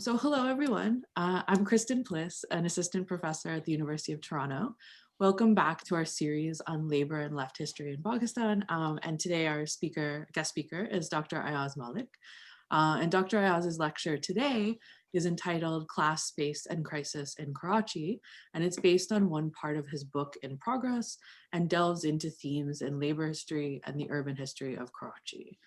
So hello, everyone. I'm Kristen Pliss, an assistant professor at the University of Toronto. Welcome back to our series on labor and left history in Pakistan. And today our guest speaker is Dr. Ayyaz Mallick. And Dr. Ayyaz's lecture today is entitled Class, Space, and Crisis in Karachi. And it's based on one part of his book In Progress and delves into themes in labor history and the urban history of Karachi.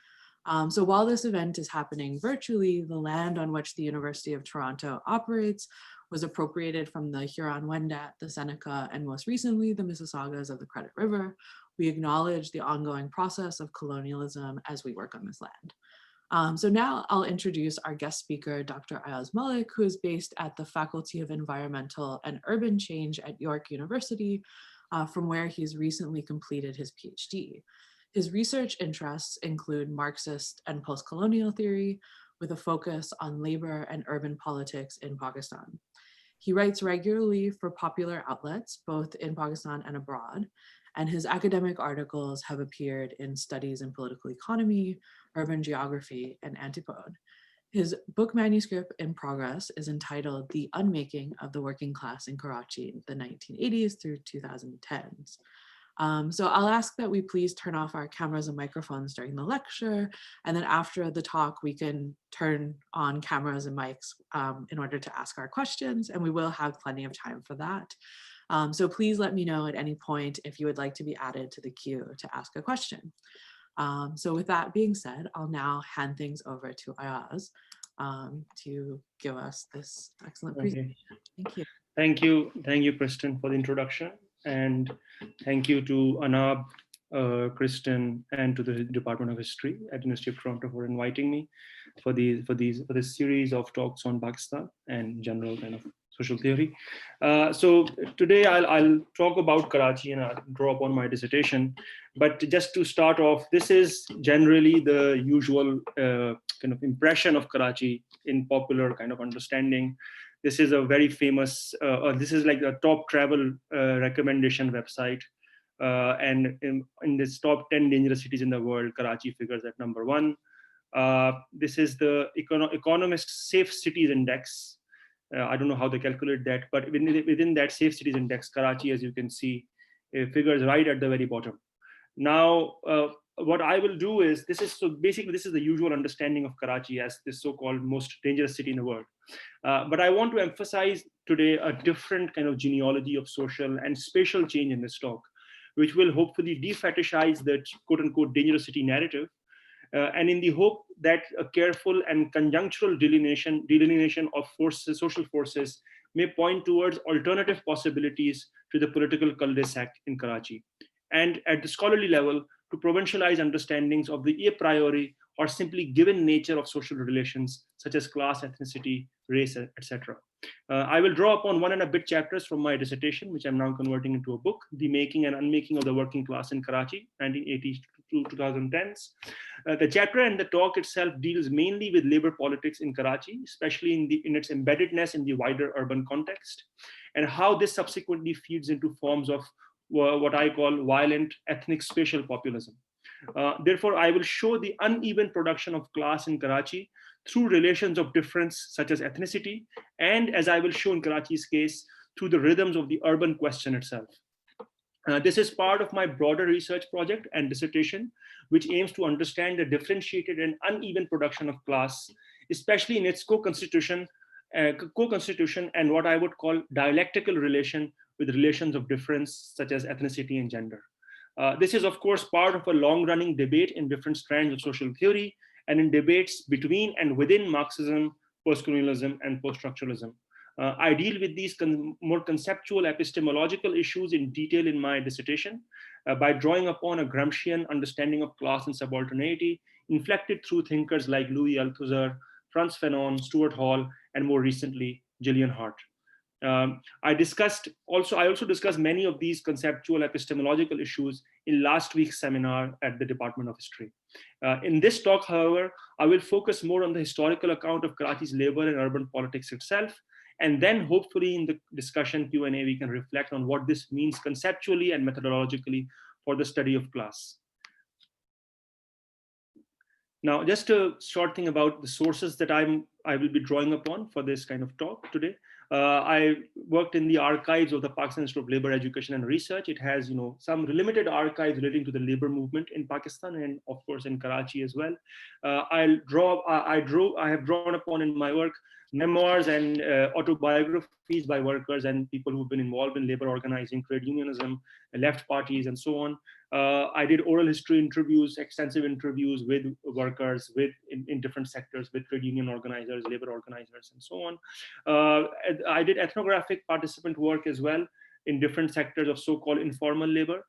So while this event is happening virtually, the land on which the University of Toronto operates was appropriated from the Huron-Wendat, the Seneca, and most recently the Mississaugas of the Credit River. We acknowledge the ongoing process of colonialism as we work on this land. So now I'll introduce our guest speaker, Dr. Ayyaz Mallick, who is based at the Faculty of Environmental and Urban Change at York University, from where he's recently completed his PhD. His research interests include Marxist and post-colonial theory with a focus on labor and urban politics in Pakistan. He writes regularly for popular outlets, both in Pakistan and abroad, and his academic articles have appeared in Studies in Political Economy, Urban Geography, and Antipode. His book manuscript in progress is entitled The Unmaking of the Working Class in Karachi in the 1980s through 2010s. So I'll ask that we please turn off our cameras and microphones during the lecture, and then after the talk, we can turn on cameras and mics in order to ask our questions, and we will have plenty of time for that. So please let me know at any point if you would like to be added to the queue to ask a question. So with that being said, I'll now hand things over to Ayyaz to give us this excellent presentation. Thank you. Thank you, Kristen, for the introduction. And thank you to Anab, Kristen, and to the Department of History at University of Toronto for inviting me for this series of talks on Pakistan and general kind of social theory. So today I'll talk about Karachi and I'll draw upon my dissertation. But just to start off, this is generally the usual kind of impression of Karachi in popular kind of understanding. This is a very famous, this is like a top travel recommendation website. And in this top 10 dangerous cities in the world, Karachi figures at number 1. This is the Economist Safe Cities Index. I don't know how they calculate that, but within that Safe Cities Index, Karachi, as you can see, figures right at the very bottom. Now, what I will do is, this is the usual understanding of Karachi as this so-called most dangerous city in the world. But I want to emphasize today a different kind of genealogy of social and spatial change in this talk, which will hopefully defetishize the quote-unquote dangerous city narrative, and in the hope that a careful and conjunctural delineation of social forces may point towards alternative possibilities to the political cul-de-sac in Karachi, and at the scholarly level, to provincialize understandings of the a priori or simply given nature of social relations, such as class, ethnicity, race, etc. I will draw upon 1 and a bit chapters from my dissertation, which I'm now converting into a book, The Making and Unmaking of the Working Class in Karachi, 1980s to 2010s. The chapter and the talk itself deals mainly with labor politics in Karachi, especially in its embeddedness in the wider urban context, and how this subsequently feeds into forms of what I call violent ethnic spatial populism. Therefore, I will show the uneven production of class in Karachi through relations of difference such as ethnicity, and as I will show in Karachi's case, through the rhythms of the urban question itself. This is part of my broader research project and dissertation, which aims to understand the differentiated and uneven production of class, especially in its co-constitution and what I would call dialectical relation with relations of difference such as ethnicity and gender. This is, of course, part of a long-running debate in different strands of social theory and in debates between and within Marxism, postcolonialism, and post-structuralism. I deal with these more conceptual epistemological issues in detail in my dissertation by drawing upon a Gramscian understanding of class and subalternity, inflected through thinkers like Louis Althusser, Frantz Fanon, Stuart Hall, and more recently, Gillian Hart. I also discussed many of these conceptual epistemological issues in last week's seminar at the Department of History. In this talk, however, I will focus more on the historical account of Karachi's labor and urban politics itself, and then hopefully in the discussion Q&A, we can reflect on what this means conceptually and methodologically for the study of class. Now, just a short thing about the sources that I will be drawing upon for this kind of talk today. I worked in the archives of the Pakistan Institute of Labor Education and Research. It has, some limited archives relating to the labor movement in Pakistan and, of course, in Karachi as well. I have drawn upon in my work memoirs and autobiographies by workers and people who've been involved in labor organizing, trade unionism, left parties, and so on. I did oral history interviews, extensive interviews with workers, in different sectors, with trade union organizers, labor organizers, and so on. I did ethnographic participant work as well in different sectors of so-called informal labor,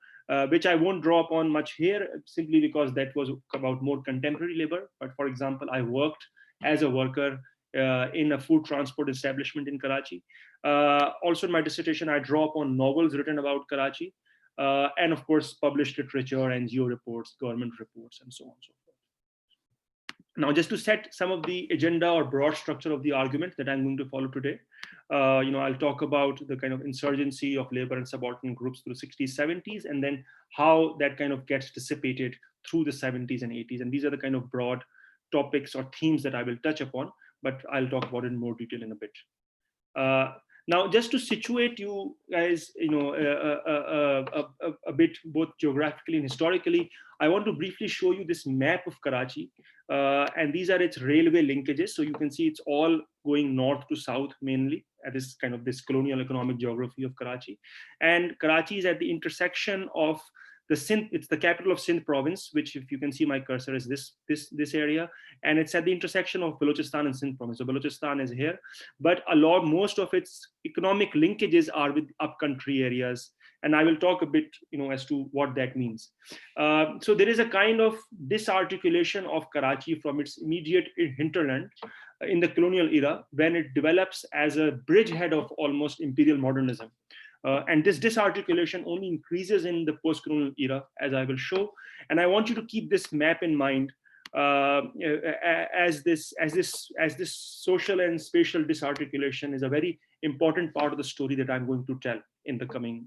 which I won't draw upon much here, simply because that was about more contemporary labor. But for example, I worked as a worker in a food transport establishment in Karachi. Also in my dissertation, I draw upon novels written about Karachi, and of course, published literature, NGO reports, government reports, and so on and so forth. Now, just to set some of the agenda or broad structure of the argument that I'm going to follow today, I'll talk about the kind of insurgency of labor and subordinate groups through the 60s, 70s, and then how that kind of gets dissipated through the 70s and 80s. And these are the kind of broad topics or themes that I will touch upon, but I'll talk about it in more detail in a bit. Now, just to situate you guys, a bit both geographically and historically, I want to briefly show you this map of Karachi, and these are its railway linkages. So you can see it's all going north to south mainly at this kind of this colonial economic geography of Karachi, and Karachi is at the intersection of the Sindh. It's the capital of Sindh province, which, if you can see my cursor, is this area, and it's at the intersection of Balochistan and Sindh province. So Balochistan is here, but most of its economic linkages are with upcountry areas, and I will talk a bit, as to what that means. So there is a kind of disarticulation of Karachi from its immediate hinterland in the colonial era, when it develops as a bridgehead of almost imperial modernism. And this disarticulation only increases in the post-colonial era, as I will show. And I want you to keep this map in mind, as this social and spatial disarticulation is a very important part of the story that I'm going to tell in the coming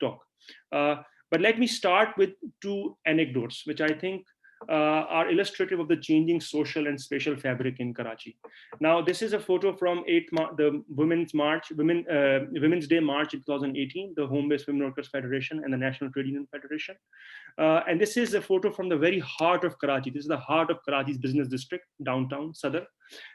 talk. But let me start with two anecdotes, which I think are illustrative of the changing social and spatial fabric in Karachi. Now, this is a photo from the Women's Day March in 2018, the Home-Based Women Workers Federation and the National Trade Union Federation. And this is a photo from the very heart of Karachi. This is the heart of Karachi's business district, downtown, Sadr.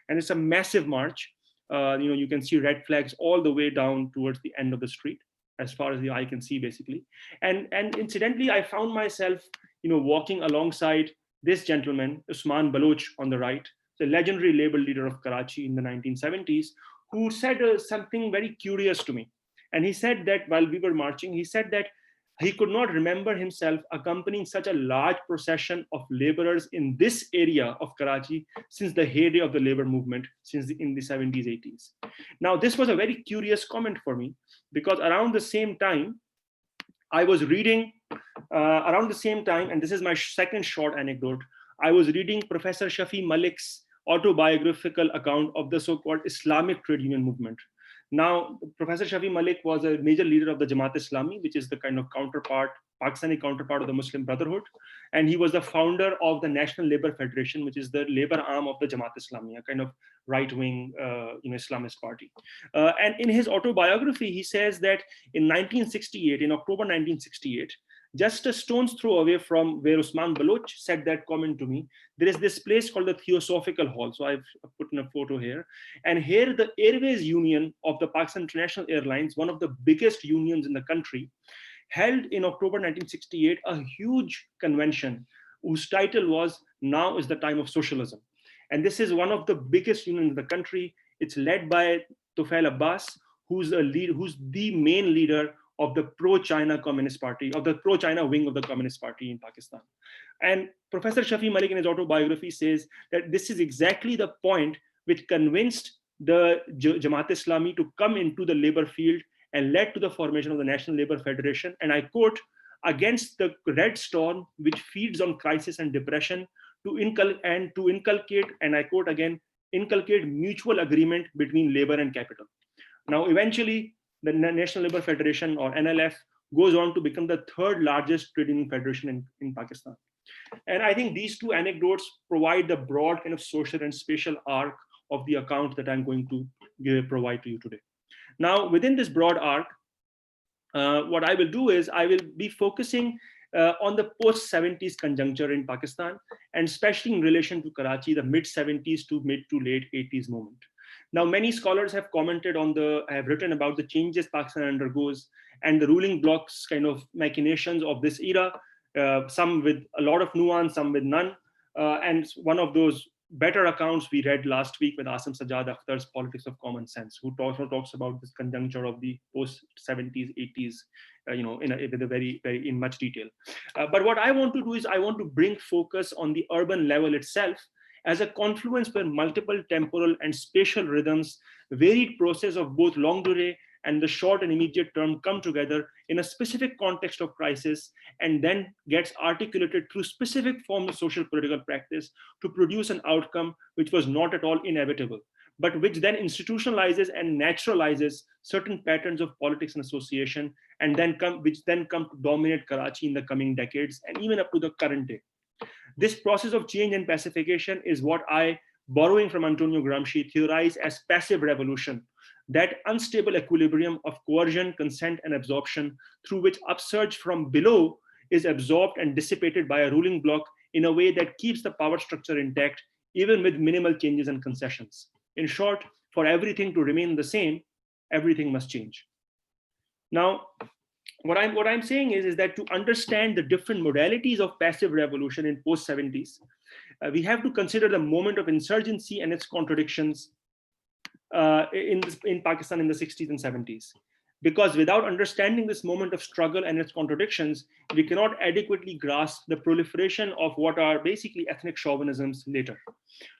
And it's a massive march. You can see red flags all the way down towards the end of the street, as far as the eye can see, basically. And incidentally, I found myself, walking alongside this gentleman, Usman Baloch, on the right, the legendary labor leader of Karachi in the 1970s, who said something very curious to me. And he said that while we were marching, he said that he could not remember himself accompanying such a large procession of laborers in this area of Karachi since the heyday of the labor movement, in the 70s, 80s. Now, this was a very curious comment for me, because around the same time, I was reading, and this is my second short anecdote, I was reading Professor Shafi Mallick's autobiographical account of the so-called Islamic trade union movement. Now, Professor Shafi Mallick was a major leader of the Jamaat Islami, which is the kind of Pakistani counterpart of the Muslim Brotherhood. And he was the founder of the National Labour Federation, which is the labor arm of the Jamaat Islami, a kind of right-wing Islamist party. And in his autobiography, he says that in October 1968, just a stone's throw away from where Usman Baloch said that comment to me, there is this place called the Theosophical Hall. So I've put in a photo here. And here the Airways Union of the Pakistan International Airlines, one of the biggest unions in the country, held in October 1968 a huge convention whose title was "Now is the Time of Socialism." And this is one of the biggest unions in the country. It's led by Tufail Abbas, who's the main leader of the pro-China Communist Party, of the pro-China wing of the Communist Party in Pakistan. And Professor Shafi Mallick in his autobiography says that this is exactly the point which convinced the Jamaat Islami to come into the labor field and led to the formation of the National Labour Federation. And I quote, "Against the red storm which feeds on crisis and depression, to inculcate, and I quote again, inculcate mutual agreement between labor and capital." Now, eventually, the National Labour Federation, or NLF, goes on to become the third largest trade union federation in Pakistan. And I think these two anecdotes provide the broad kind of social and spatial arc of the account that I'm going to provide to you today. Now, within this broad arc, what I will do is I will be focusing on the post-70s conjuncture in Pakistan, and especially in relation to Karachi, the mid-70s to mid to late 80s moment. Now, many scholars have commented on have written about the changes Pakistan undergoes and the ruling bloc's kind of machinations of this era, some with a lot of nuance, some with none. And one of those better accounts we read last week with Asim Sajjad Akhtar's Politics of Common Sense, who also talks about this conjuncture of the post 70s, 80s, with a very in much detail. But what I want to do is I want to bring focus on the urban level itself as a confluence where multiple temporal and spatial rhythms, varied process of both longue durée and the short and immediate term come together in a specific context of crisis and then gets articulated through specific forms of social political practice to produce an outcome which was not at all inevitable, but which then institutionalizes and naturalizes certain patterns of politics and association, and which then come to dominate Karachi in the coming decades and even up to the current day. This process of change and pacification is what I, borrowing from Antonio Gramsci, theorize as passive revolution, that unstable equilibrium of coercion, consent, and absorption through which upsurge from below is absorbed and dissipated by a ruling bloc in a way that keeps the power structure intact, even with minimal changes and concessions. In short, for everything to remain the same, everything must change. Now, what I'm saying is that to understand the different modalities of passive revolution in post-70s, we have to consider the moment of insurgency and its contradictions in Pakistan in the 60s and 70s. Because without understanding this moment of struggle and its contradictions, we cannot adequately grasp the proliferation of what are basically ethnic chauvinisms later.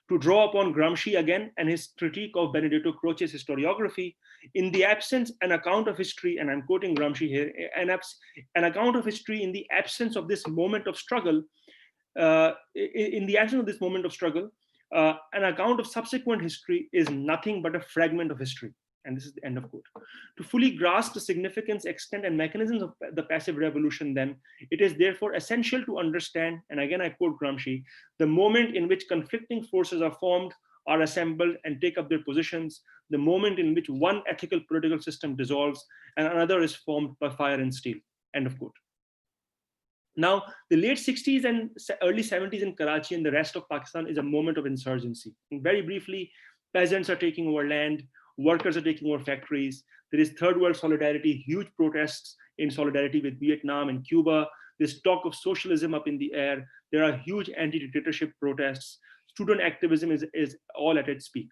To draw upon Gramsci again and his critique of Benedetto Croce's historiography, in the absence, an account of history, and I'm quoting Gramsci here, an account of history in the absence of this moment of struggle, in the absence of this moment of struggle, an account of subsequent history is nothing but a fragment of history. And this is the end of quote. To fully grasp the significance, extent, and mechanisms of the passive revolution, then, it is therefore essential to understand, and again I quote Gramsci, the moment in which conflicting forces are formed, are assembled, and take up their positions, the moment in which one ethical political system dissolves and another is formed by fire and steel, end of quote. Now, the late 60s and early 70s in Karachi and the rest of Pakistan is a moment of insurgency. And very briefly, peasants are taking over land, workers are taking over factories. There is third world solidarity, huge protests in solidarity with Vietnam and Cuba. There's talk of socialism up in the air. There are huge anti-dictatorship protests. Student activism is all at its peak.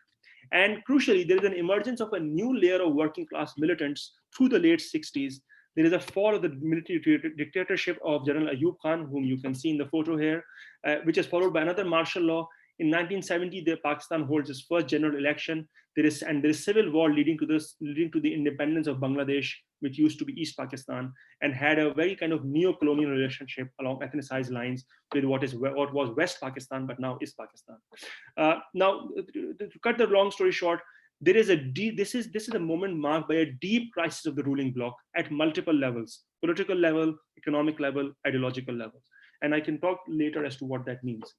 And crucially, there is an emergence of a new layer of working class militants through the late 60s. There is a fall of the military dictatorship of General Ayub Khan, whom you can see in the photo here, which is followed by another martial law. In 1970, Pakistan holds its first general election. There is civil war leading to the independence of Bangladesh, which used to be East Pakistan, and had a very kind of neo-colonial relationship along ethnicized lines with what was West Pakistan, but now is Pakistan. Now, to cut the long story short, this is a moment marked by a deep crisis of the ruling bloc at multiple levels: political level, economic level, ideological levels. And I can talk later as to what that means.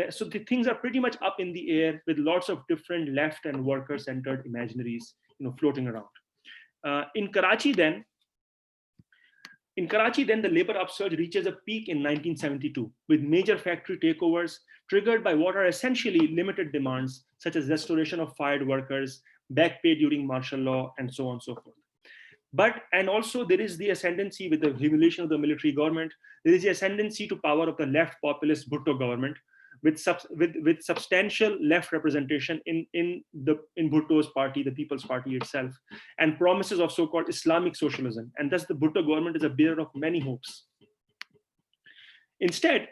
So the things are pretty much up in the air with lots of different left and worker-centered imaginaries, floating around. In Karachi, then, the labor upsurge reaches a peak in 1972 with major factory takeovers triggered by what are essentially limited demands, such as restoration of fired workers, back pay during martial law, and so on and so forth. And also there is the ascendancy with the revolution of the military government. There is the ascendancy to power of the left populist Bhutto government with substantial left representation in Bhutto's party, the People's Party itself, and promises of so-called Islamic socialism. And thus the Bhutto government is a bearer of many hopes. Instead,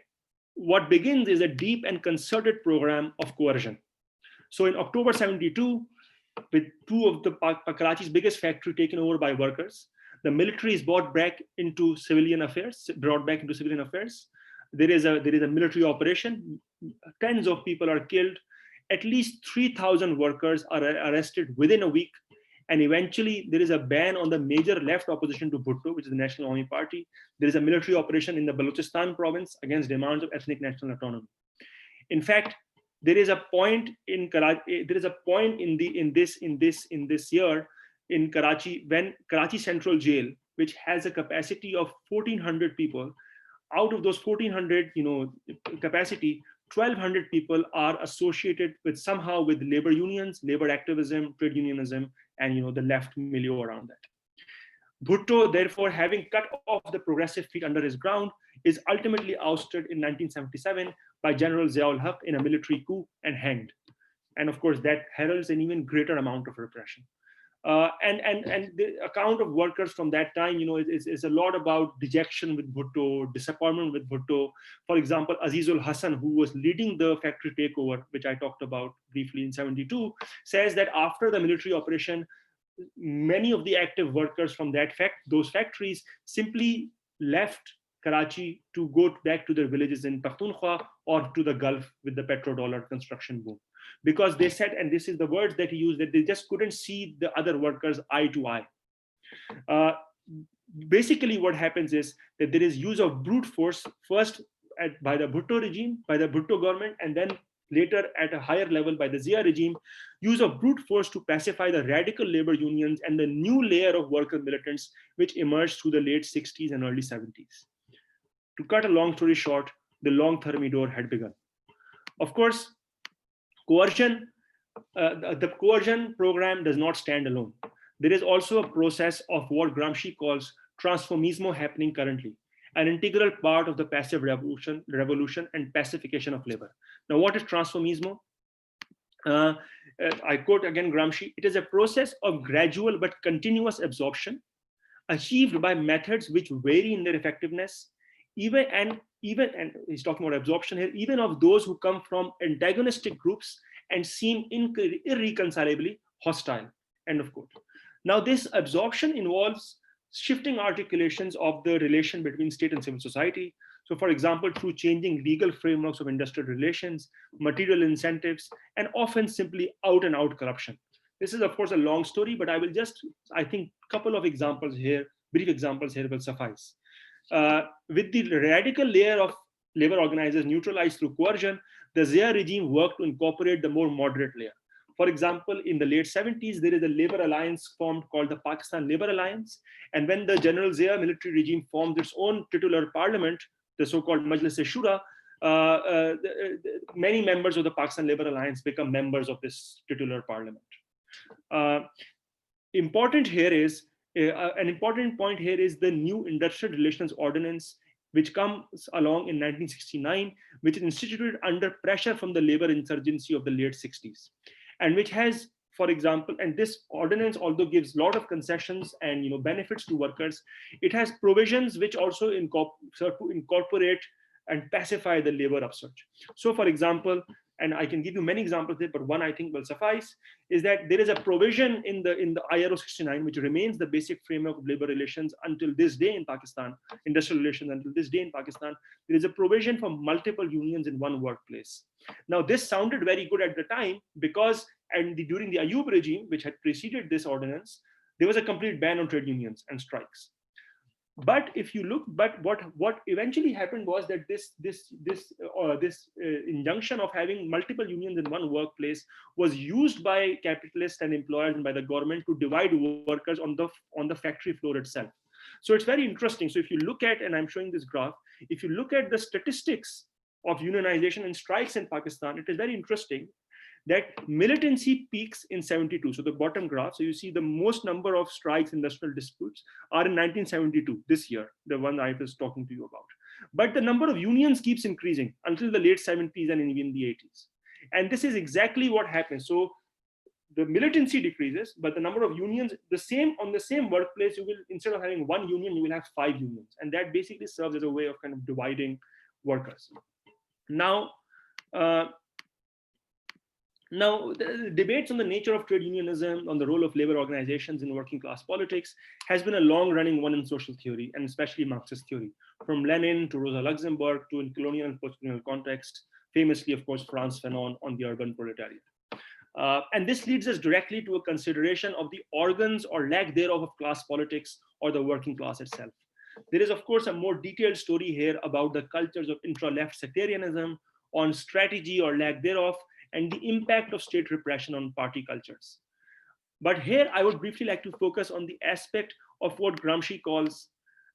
what begins is a deep and concerted program of coercion. So in October 72, with two of the Karachi's biggest factory taken over by workers, the military is brought back into civilian affairs. There is a military operation. Tens of people are killed. At least 3,000 workers are arrested within a week. And eventually, there is a ban on the major left opposition to Bhutto, which is the National Army Party. There is a military operation in the Balochistan province against demands of ethnic national autonomy. In fact, there is a point in Karachi. There is a point in this year in Karachi when Karachi Central Jail, which has a capacity of 1,400 people, out of those 1,400, capacity, 1,200 people are associated with somehow with labor unions, labor activism, trade unionism, and the left milieu around that. Bhutto, therefore, having cut off the progressive feet under his ground, is ultimately ousted in 1977 by General Ziaul Haq in a military coup and hanged. And of course, that heralds an even greater amount of repression. And the account of workers from that time, is a lot about dejection with Bhutto, disappointment with Bhutto. For example, Azizul Hassan, who was leading the factory takeover, which I talked about briefly in 72, says that after the military operation, many of the active workers from those factories simply left Karachi to go back to their villages in Pakhtunkhwa or to the Gulf with the petrodollar construction boom. Because they said, and this is the words that he used, that they just couldn't see the other workers eye to eye. Basically, what happens is that there is use of brute force, first by the Bhutto regime, by the Bhutto government, and then later at a higher level by the Zia regime, use of brute force to pacify the radical labor unions and the new layer of worker militants which emerged through the late 60s and early 70s. To cut a long story short, the long thermidor had begun. Of course, coercion, the coercion program does not stand alone. There is also a process of what Gramsci calls transformismo happening currently, an integral part of the passive revolution and pacification of labor. Now, what is transformismo? I quote again Gramsci, it is a process of gradual but continuous absorption achieved by methods which vary in their effectiveness, even he's talking about absorption here, even of those who come from antagonistic groups and seem irreconcilably hostile, end of quote. Now, this absorption involves shifting articulations of the relation between state and civil society. So, for example, through changing legal frameworks of industrial relations, material incentives, and often simply out and out corruption. This is, of course, a long story, but I think a couple of examples here, brief examples here will suffice. With the radical layer of labor organizers neutralized through coercion, the Zia regime worked to incorporate the more moderate layer. For example, in the late 70s, there is a labor alliance formed called the Pakistan Labor Alliance. And when the General Zia military regime formed its own titular parliament, the so-called Majlis-e-Shura, many members of the Pakistan Labor Alliance become members of this titular parliament. Important here is, an important point here is the new Industrial Relations Ordinance, which comes along in 1969, which is instituted under pressure from the labor insurgency of the late 60s. And which has, for example, and this ordinance, although gives a lot of concessions and benefits to workers, it has provisions which also incorporate and pacify the labor upsurge. So, for example, and I can give you many examples here, but one I think will suffice, is that there is a provision in the IRO 69, which remains the basic framework of labor relations until this day in Pakistan, industrial relations until this day in Pakistan. There is a provision for multiple unions in one workplace. Now, this sounded very good at the time because during the Ayyub regime, which had preceded this ordinance, there was a complete ban on trade unions and strikes. But if you look, what eventually happened was that this injunction of having multiple unions in one workplace was used by capitalists and employers and by the government to divide workers on the factory floor itself. So it's very interesting. So if you look at, and I'm showing this graph, if you look at the statistics of unionization and strikes in Pakistan, it is very interesting that militancy peaks in 72. So the bottom graph, so you see the most number of strikes, industrial disputes are in 1972, this year, the one I was talking to you about. But the number of unions keeps increasing until the late 70s and even the 80s. And this is exactly what happens. So the militancy decreases, but the number of unions, on the same workplace, you will, instead of having one union, you will have 5 unions. And that basically serves as a way of kind of dividing workers. Now, the debates on the nature of trade unionism, on the role of labor organizations in working class politics, has been a long-running one in social theory, and especially Marxist theory, from Lenin to Rosa Luxemburg to in colonial and post-colonial context, famously, of course, Frantz Fanon on the urban proletariat. And this leads us directly to a consideration of the organs or lack thereof of class politics or the working class itself. There is, of course, a more detailed story here about the cultures of intra-left sectarianism, on strategy or lack thereof, and the impact of state repression on party cultures. But here I would briefly like to focus on the aspect of what Gramsci calls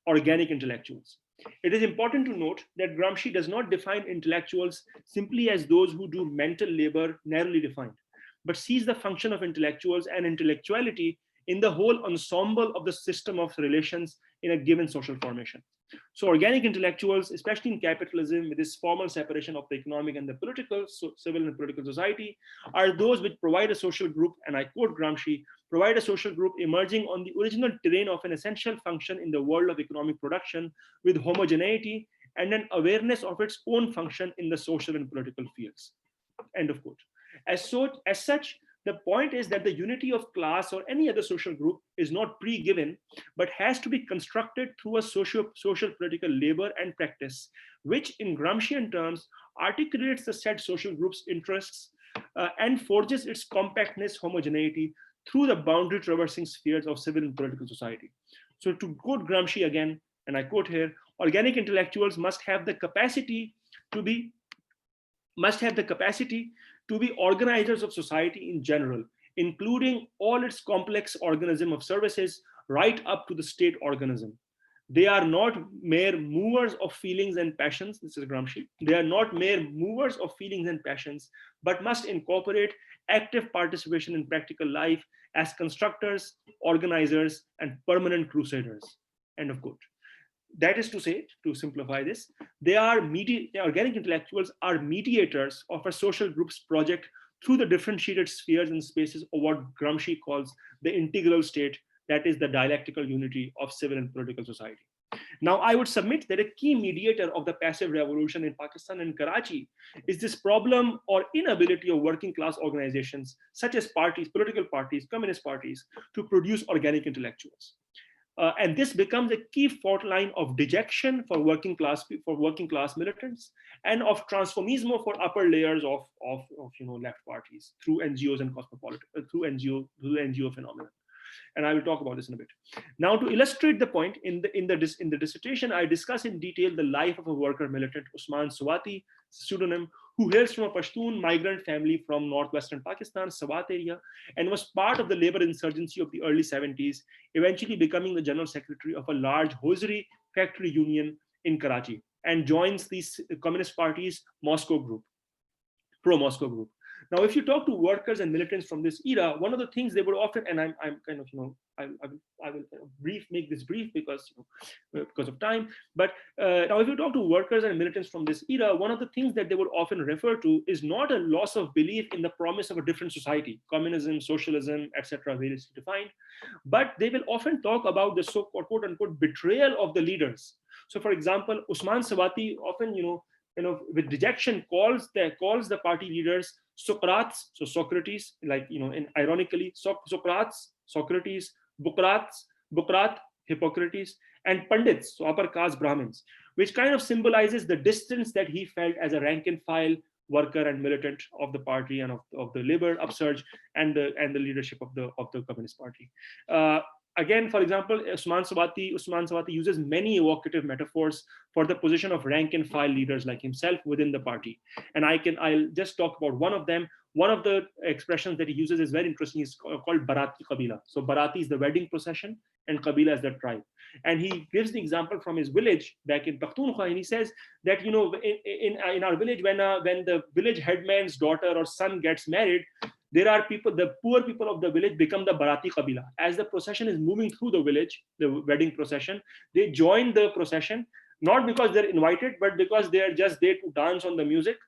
organic intellectuals. It is important to note that Gramsci does not define intellectuals simply as those who do mental labor narrowly defined, but sees the function of intellectuals and intellectuality in the whole ensemble of the system of relations in a given social formation. So organic intellectuals, especially in capitalism, with this formal separation of the economic and the political, so civil and political society, are those which provide a social group, and I quote Gramsci, provide a social group emerging on the original terrain of an essential function in the world of economic production with homogeneity and an awareness of its own function in the social and political fields. End of quote. As such, the point is that the unity of class or any other social group is not pre-given, but has to be constructed through a social political labor and practice, which in Gramscian terms articulates the said social group's interests and forges its compactness, homogeneity through the boundary traversing spheres of civil and political society. So to quote Gramsci again, and I quote here, organic intellectuals must have the capacity to be organizers of society in general, including all its complex organism of services, right up to the state organism. They are not mere movers of feelings and passions. This is Gramsci. They are not mere movers of feelings and passions, but must incorporate active participation in practical life as constructors, organizers, and permanent crusaders. End of quote. That is to say, to simplify this, organic intellectuals are mediators of a social group's project through the differentiated spheres and spaces of what Gramsci calls the integral state, that is the dialectical unity of civil and political society. Now, I would submit that a key mediator of the passive revolution in Pakistan and Karachi is this problem or inability of working class organizations, such as parties, political parties, communist parties, to produce organic intellectuals. And this becomes a key fault line of dejection for working class militants and of transformismo for upper layers of left parties through NGOs and through NGO phenomena. And I will talk about this in a bit. Now, to illustrate the point, in the dissertation, I discuss in detail the life of a worker militant, Usman Swati, pseudonym, who hails from a Pashtun migrant family from northwestern Pakistan, Swat area, and was part of the labor insurgency of the early 70s, eventually becoming the general secretary of a large hosiery factory union in Karachi, and joins the Communist Party's Moscow group, pro-Moscow group. Now, if you talk to workers and militants from this era, one of the things they would often, and I'm kind of, I will make this brief because of time. But now, if you talk to workers and militants from this era, one of the things that they would often refer to is not a loss of belief in the promise of a different society, communism, socialism, etc., variously defined, but they will often talk about the so-called quote unquote betrayal of the leaders. So, for example, Usman Swati often, with dejection calls the party leaders Socrates, so Socrates, ironically, Socrates, Socrates, Bucrat, Hippocrates, and Pandits, so upper caste Brahmins, which kind of symbolizes the distance that he felt as a rank and file worker and militant of the party and of the labor upsurge and the leadership of the Communist Party. Again, for example, Usman Swati uses many evocative metaphors for the position of rank and file leaders like himself within the party. And I'll just talk about one of them. One of the expressions that he uses is very interesting. It's called Barati Kabila. So Barati is the wedding procession and Kabila is the tribe. And he gives the example from his village back in Pakhtunkhwa, and he says that, in our village, when the village headman's daughter or son gets married, there are people, the poor people of the village become the Barati Kabila. As the procession is moving through the village, the wedding procession, they join the procession, not because they're invited, but because they are just there to dance on the music.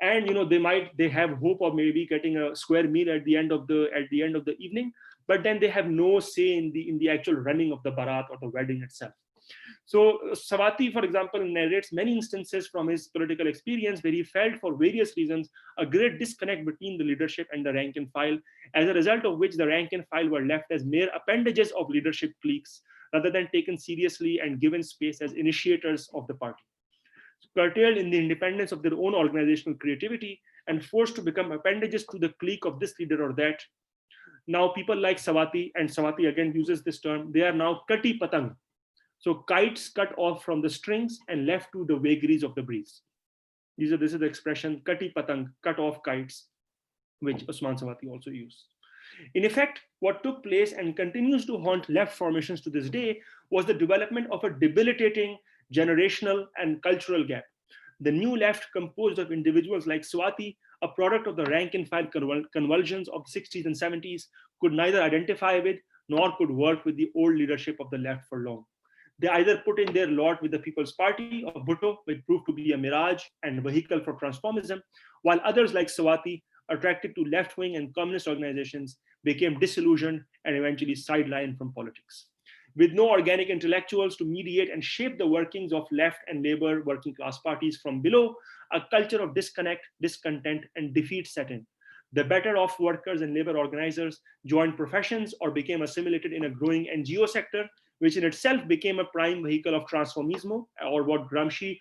And they have hope of maybe getting a square meal at the end of the evening, but then they have no say in the actual running of the Barat or the wedding itself. So Swati, for example, narrates many instances from his political experience where he felt, for various reasons, a great disconnect between the leadership and the rank and file, as a result of which the rank and file were left as mere appendages of leadership cliques, rather than taken seriously and given space as initiators of the party. Curtailed in the independence of their own organizational creativity and forced to become appendages to the clique of this leader or that. Now people like Sawati, and Sawati again uses this term, they are now kati patang. So kites cut off from the strings and left to the vagaries of the breeze. This is the expression kati patang, cut off kites, which Usman Sawati also used. In effect, what took place and continues to haunt left formations to this day was the development of a debilitating generational and cultural gap. The new left, composed of individuals like Swati, a product of the rank and file convulsions of the 60s and 70s, could neither identify with nor could work with the old leadership of the left for long. They either put in their lot with the People's Party of Bhutto, which proved to be a mirage and vehicle for transformism, while others like Swati, attracted to left-wing and communist organizations, became disillusioned and eventually sidelined from politics. With no organic intellectuals to mediate and shape the workings of left and labor working class parties from below, a culture of disconnect, discontent, and defeat set in. The better off workers and labor organizers joined professions or became assimilated in a growing NGO sector, which in itself became a prime vehicle of transformismo, or what Gramsci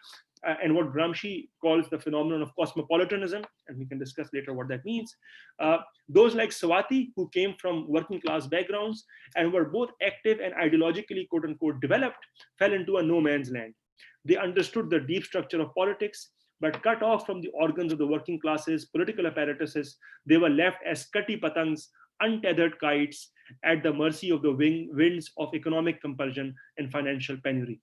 calls the phenomenon of cosmopolitanism, and we can discuss later what that means. Those like Swati, who came from working class backgrounds and were both active and ideologically, quote unquote, developed, fell into a no man's land. They understood the deep structure of politics, but cut off from the organs of the working classes, political apparatuses, they were left as kati patangs, untethered kites, at the mercy of the winds of economic compulsion and financial penury.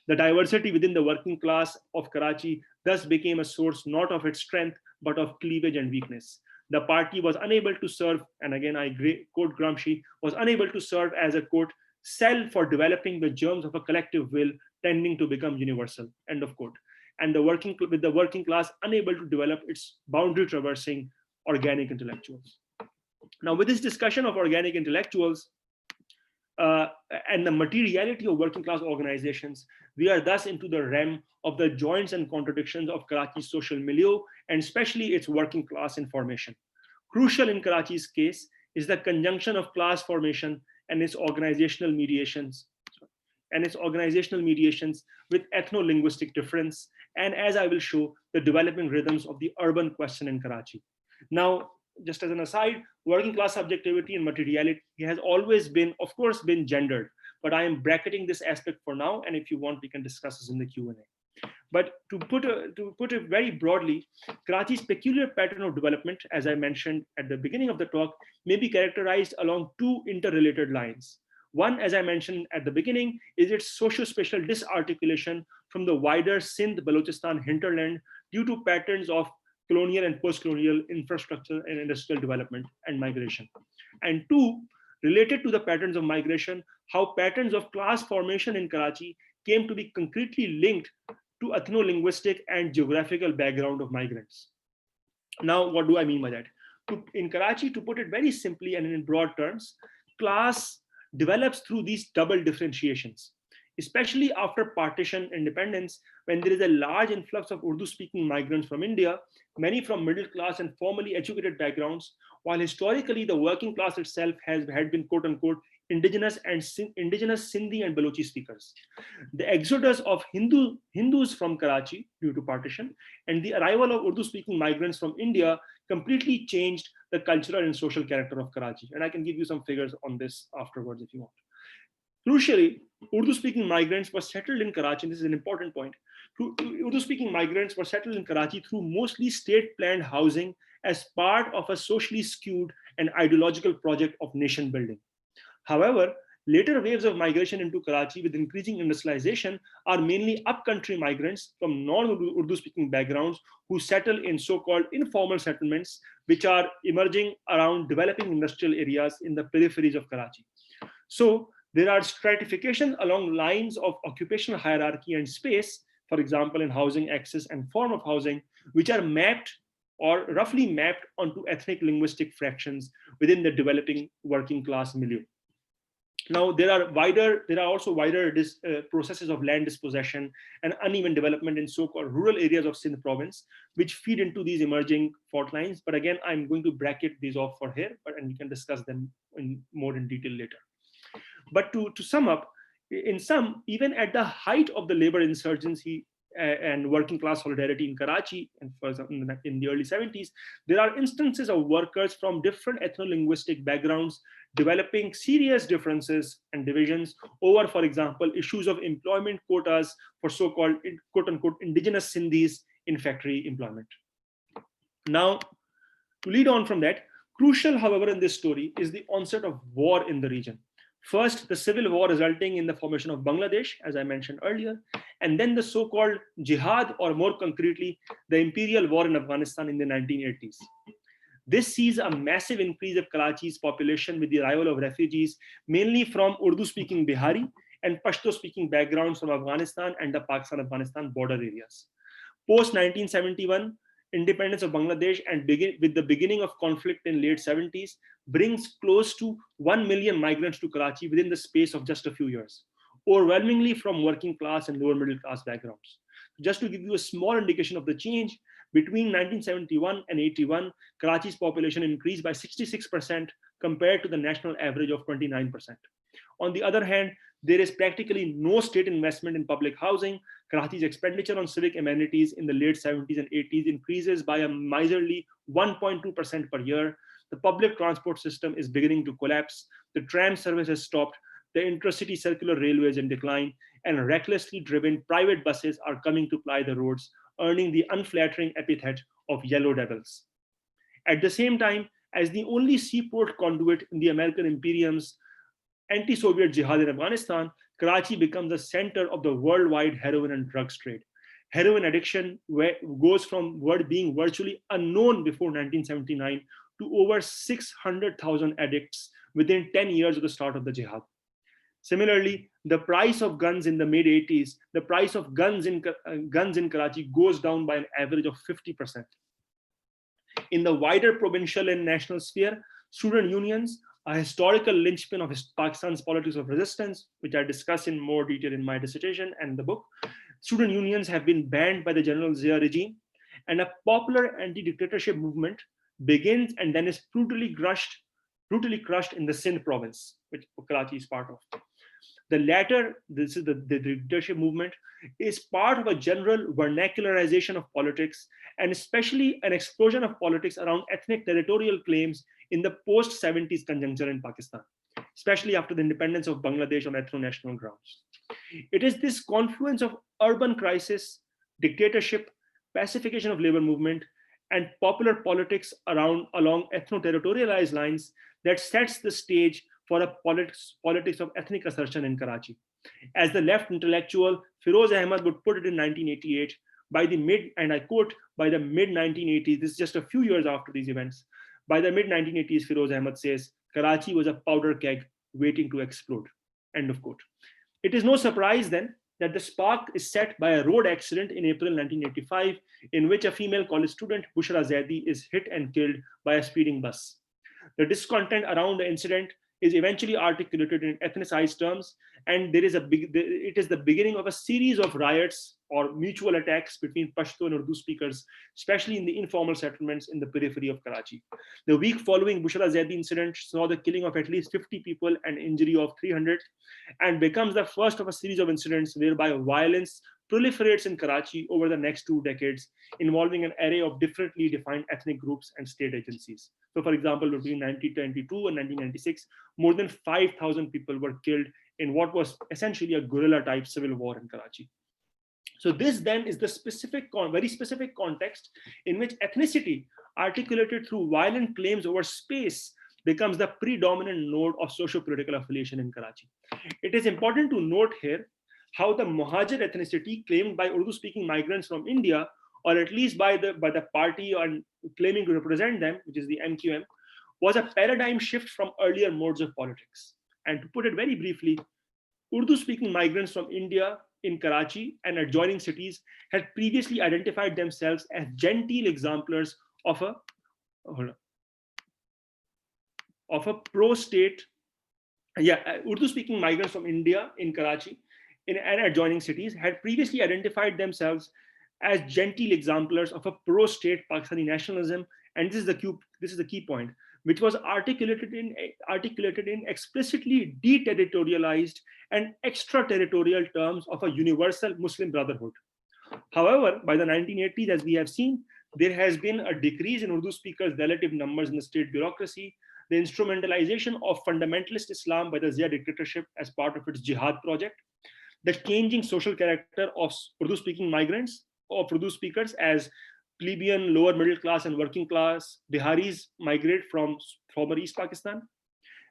The diversity within the working class of Karachi thus became a source not of its strength, but of cleavage and weakness. The party was unable to serve, and again I quote Gramsci, was unable to serve as a, quote, cell for developing the germs of a collective will tending to become universal, end of quote. And with the working class unable to develop its boundary traversing organic intellectuals. Now, with this discussion of organic intellectuals, and the materiality of working class organizations, we are thus into the realm of the joints and contradictions of Karachi's social milieu, and especially its working class information. Crucial in Karachi's case is the conjunction of class formation and its organizational mediations with ethno-linguistic difference, and as I will show, the developing rhythms of the urban question in Karachi. Now, just as an aside, working class subjectivity and materiality has always been, of course, been gendered, but I am bracketing this aspect for now, and if you want, we can discuss this in the Q&A. But to put it very broadly, Karachi's peculiar pattern of development, as I mentioned at the beginning of the talk, may be characterized along two interrelated lines. One, as I mentioned at the beginning, is its socio-spatial disarticulation from the wider Sindh-Balochistan hinterland due to patterns of colonial and post-colonial infrastructure and industrial development and migration. And two, related to the patterns of migration, how patterns of class formation in Karachi came to be concretely linked to ethno-linguistic and geographical background of migrants. Now, what do I mean by that? In Karachi, to put it very simply and in broad terms, class develops through these double differentiations, especially after partition independence, when there is a large influx of Urdu-speaking migrants from India, many from middle class and formally educated backgrounds, while historically the working class itself had been, quote unquote, indigenous Sindhi and Balochi speakers. The exodus of Hindus from Karachi due to partition and the arrival of Urdu-speaking migrants from India completely changed the cultural and social character of Karachi. And I can give you some figures on this afterwards if you want. Crucially, Urdu-speaking migrants were settled in Karachi, and this is an important point. Urdu-speaking migrants were settled in Karachi through mostly state-planned housing as part of a socially skewed and ideological project of nation building. However, later waves of migration into Karachi with increasing industrialization are mainly upcountry migrants from non-Urdu speaking backgrounds who settle in so-called informal settlements, which are emerging around developing industrial areas in the peripheries of Karachi. So there are stratification along lines of occupational hierarchy and space, for example, in housing access and form of housing, which are mapped or roughly mapped onto ethnic linguistic fractions within the developing working class milieu. Now, there are also wider processes of land dispossession and uneven development in so-called rural areas of Sindh province, which feed into these emerging fault lines. But again, I'm going to bracket these off for here, and we can discuss them more in detail later. But to sum up, in sum, even at the height of the labor insurgency and working class solidarity in Karachi, and for example, in the early 70s, there are instances of workers from different ethno-linguistic backgrounds developing serious differences and divisions over, for example, issues of employment quotas for so-called quote-unquote indigenous Sindhis in factory employment. Now, to lead on from that, crucial, however, in this story is the onset of war in the region. First, the civil war resulting in the formation of Bangladesh, as I mentioned earlier, and then the so-called jihad, or more concretely, the imperial war in Afghanistan in the 1980s. This sees a massive increase of Karachi's population with the arrival of refugees, mainly from Urdu-speaking Bihari and Pashto-speaking backgrounds from Afghanistan and the Pakistan-Afghanistan border areas. Post 1971, independence of Bangladesh and with the beginning of conflict in late 70s brings close to 1 million migrants to Karachi within the space of just a few years, overwhelmingly from working class and lower middle class backgrounds. Just to give you a small indication of the change, between 1971 and 81, Karachi's population increased by 66% compared to the national average of 29%. On the other hand, there is practically no state investment in public housing. Karachi's expenditure on civic amenities in the late 70s and 80s increases by a miserly 1.2% per year. The public transport system is beginning to collapse. The tram service has stopped. The intercity circular railway is in decline, and recklessly driven private buses are coming to ply the roads, earning the unflattering epithet of yellow devils. At the same time, as the only seaport conduit in the American imperium's anti-Soviet jihad in Afghanistan, Karachi becomes the center of the worldwide heroin and drugs trade. Heroin addiction goes from being virtually unknown before 1979 to over 600,000 addicts within 10 years of the start of the jihad. Similarly, the price of guns in the mid-80s, the price of guns in Karachi goes down by an average of 50%. In the wider provincial and national sphere, student unions, a historical linchpin of Pakistan's politics of resistance, which I discuss in more detail in my dissertation and the book, student unions have been banned by the General Zia regime, and a popular anti-dictatorship movement begins and then is brutally crushed in the Sindh province, which Karachi is part of. The latter, this is the dictatorship movement, is part of a general vernacularization of politics, and especially an explosion of politics around ethnic territorial claims in the post-70s conjuncture in Pakistan, especially after the independence of Bangladesh on ethno-national grounds. It is this confluence of urban crisis, dictatorship, pacification of labor movement, and popular politics along ethno-territorialized lines that sets the stage for a politics of ethnic assertion in Karachi. As the left intellectual Firoz Ahmad would put it in 1988, and I quote, by the mid-1980s, this is just a few years after these events, by the mid-1980s, Firoz Ahmad says, Karachi was a powder keg waiting to explode, end of quote. It is no surprise then that the spark is set by a road accident in April 1985, in which a female college student, Bushra Zaidi, is hit and killed by a speeding bus. The discontent around the incident is eventually articulated in ethnicized terms, and it is the beginning of a series of riots or mutual attacks between Pashto and Urdu speakers, especially in the informal settlements in the periphery of Karachi. The week following Bushra Zaidi incident saw the killing of at least 50 people and injury of 300, and becomes the first of a series of incidents whereby violence proliferates in Karachi over the next 2 decades, involving an array of differently defined ethnic groups and state agencies. So, for example, between 1922 and 1996, more than 5,000 people were killed in what was essentially a guerrilla-type civil war in Karachi. So this then is the very specific context in which ethnicity, articulated through violent claims over space, becomes the predominant node of socio-political affiliation in Karachi. It is important to note here how the Muhajir ethnicity claimed by Urdu-speaking migrants from India, or at least by the party and claiming to represent them, which is the MQM, was a paradigm shift from earlier modes of politics. And to put it very briefly, Urdu-speaking migrants from India in Karachi and adjoining cities had previously identified themselves as genteel exemplars of a pro-state. Urdu-speaking migrants from India in Karachi and adjoining cities had previously identified themselves as genteel exemplars of a pro-state Pakistani nationalism, and this is the key point, which was articulated in explicitly deterritorialized and extraterritorial terms of a universal Muslim brotherhood. However, by the 1980s, as we have seen, there has been a decrease in Urdu speakers' relative numbers in the state bureaucracy, the instrumentalization of fundamentalist Islam by the Zia dictatorship as part of its jihad project, the changing social character of Urdu speaking migrants, of Urdu speakers, as plebeian, lower middle class, and working class Biharis migrate from former East Pakistan,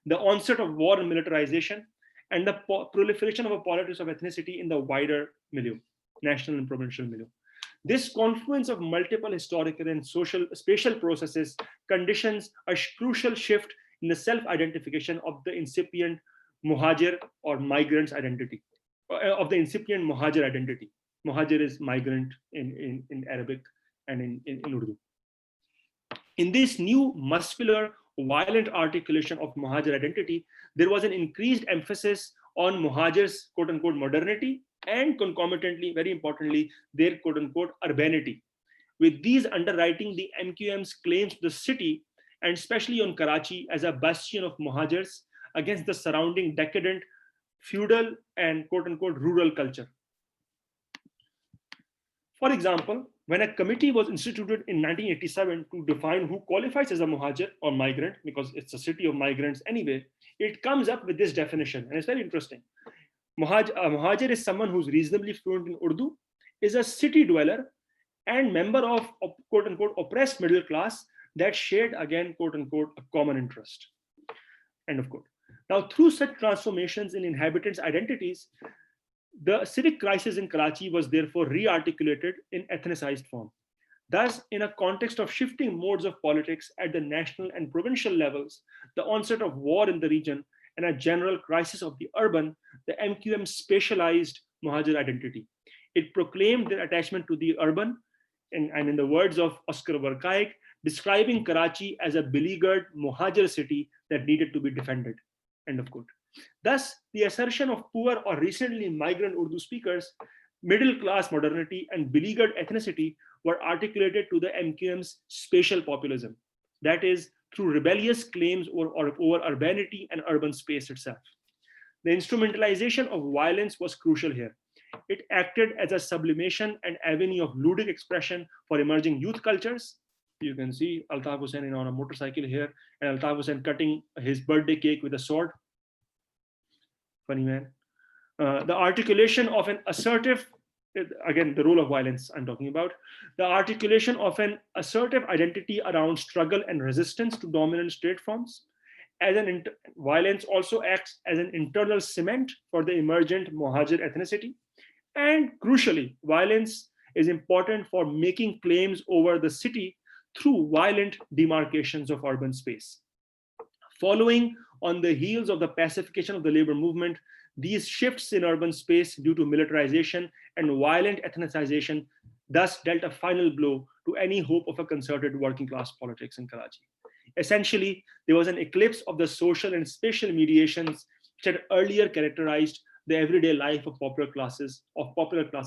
the onset of war and militarization, and the proliferation of a politics of ethnicity in the wider milieu, national and provincial milieu. This confluence of multiple historical and social spatial processes conditions a crucial shift in the self-identification of the incipient Muhajir or migrant's identity, of the incipient Muhajir identity. Muhajir is migrant in Arabic and in Urdu. In this new muscular, violent articulation of Muhajir identity, there was an increased emphasis on Muhajir's quote unquote modernity and concomitantly, very importantly, their quote unquote urbanity. With these underwriting the MQM's claims to the city, and especially on Karachi as a bastion of Muhajirs against the surrounding decadent, feudal, and quote unquote rural culture. For example, when a committee was instituted in 1987 to define who qualifies as a muhajir or migrant, because it's a city of migrants anyway, it comes up with this definition, and it's very interesting. A muhajir is someone who's reasonably fluent in Urdu, is a city dweller, and member of quote unquote oppressed middle class that shared, again, quote unquote, a common interest. End of quote. Now, through such transformations in inhabitants' identities, the civic crisis in Karachi was therefore re-articulated in ethnicized form. Thus, in a context of shifting modes of politics at the national and provincial levels, the onset of war in the region, and a general crisis of the urban, the MQM spatialized Muhajir identity. It proclaimed their attachment to the urban, and in the words of Oscar Verkaik, describing Karachi as a beleaguered Muhajir city that needed to be defended. End of quote. Thus, the assertion of poor or recently migrant Urdu speakers, middle class modernity, and beleaguered ethnicity were articulated to the MQM's spatial populism, that is, through rebellious claims over urbanity and urban space itself. The instrumentalization of violence was crucial here. It acted as a sublimation and avenue of ludic expression for emerging youth cultures. You can see Altaf Hussain on a motorcycle here, and Altaf Hussain cutting his birthday cake with a sword. Funny man. The articulation of an assertive, again, the role of violence I'm talking about, the articulation of an assertive identity around struggle and resistance to dominant state forms. Violence also acts as an internal cement for the emergent Muhajir ethnicity. And crucially, violence is important for making claims over the city through violent demarcations of urban space. Following on the heels of the pacification of the labor movement, these shifts in urban space due to militarization and violent ethnicization thus dealt a final blow to any hope of a concerted working class politics in Karachi. Essentially, there was an eclipse of the social and spatial mediations which had earlier characterized the everyday life of popular classes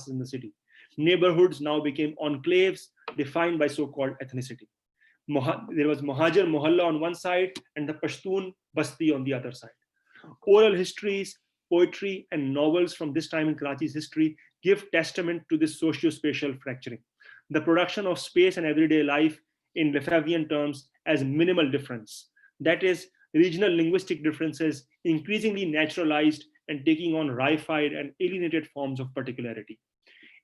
in the city. Neighborhoods now became enclaves defined by so-called ethnicity. There was Muhajir Mohalla on one side and the Pashtun Basti on the other side. Oral histories, poetry, and novels from this time in Karachi's history give testament to this socio-spatial fracturing. The production of space and everyday life in Lefebvrean terms as minimal difference. That is, regional linguistic differences increasingly naturalized and taking on reified and alienated forms of particularity.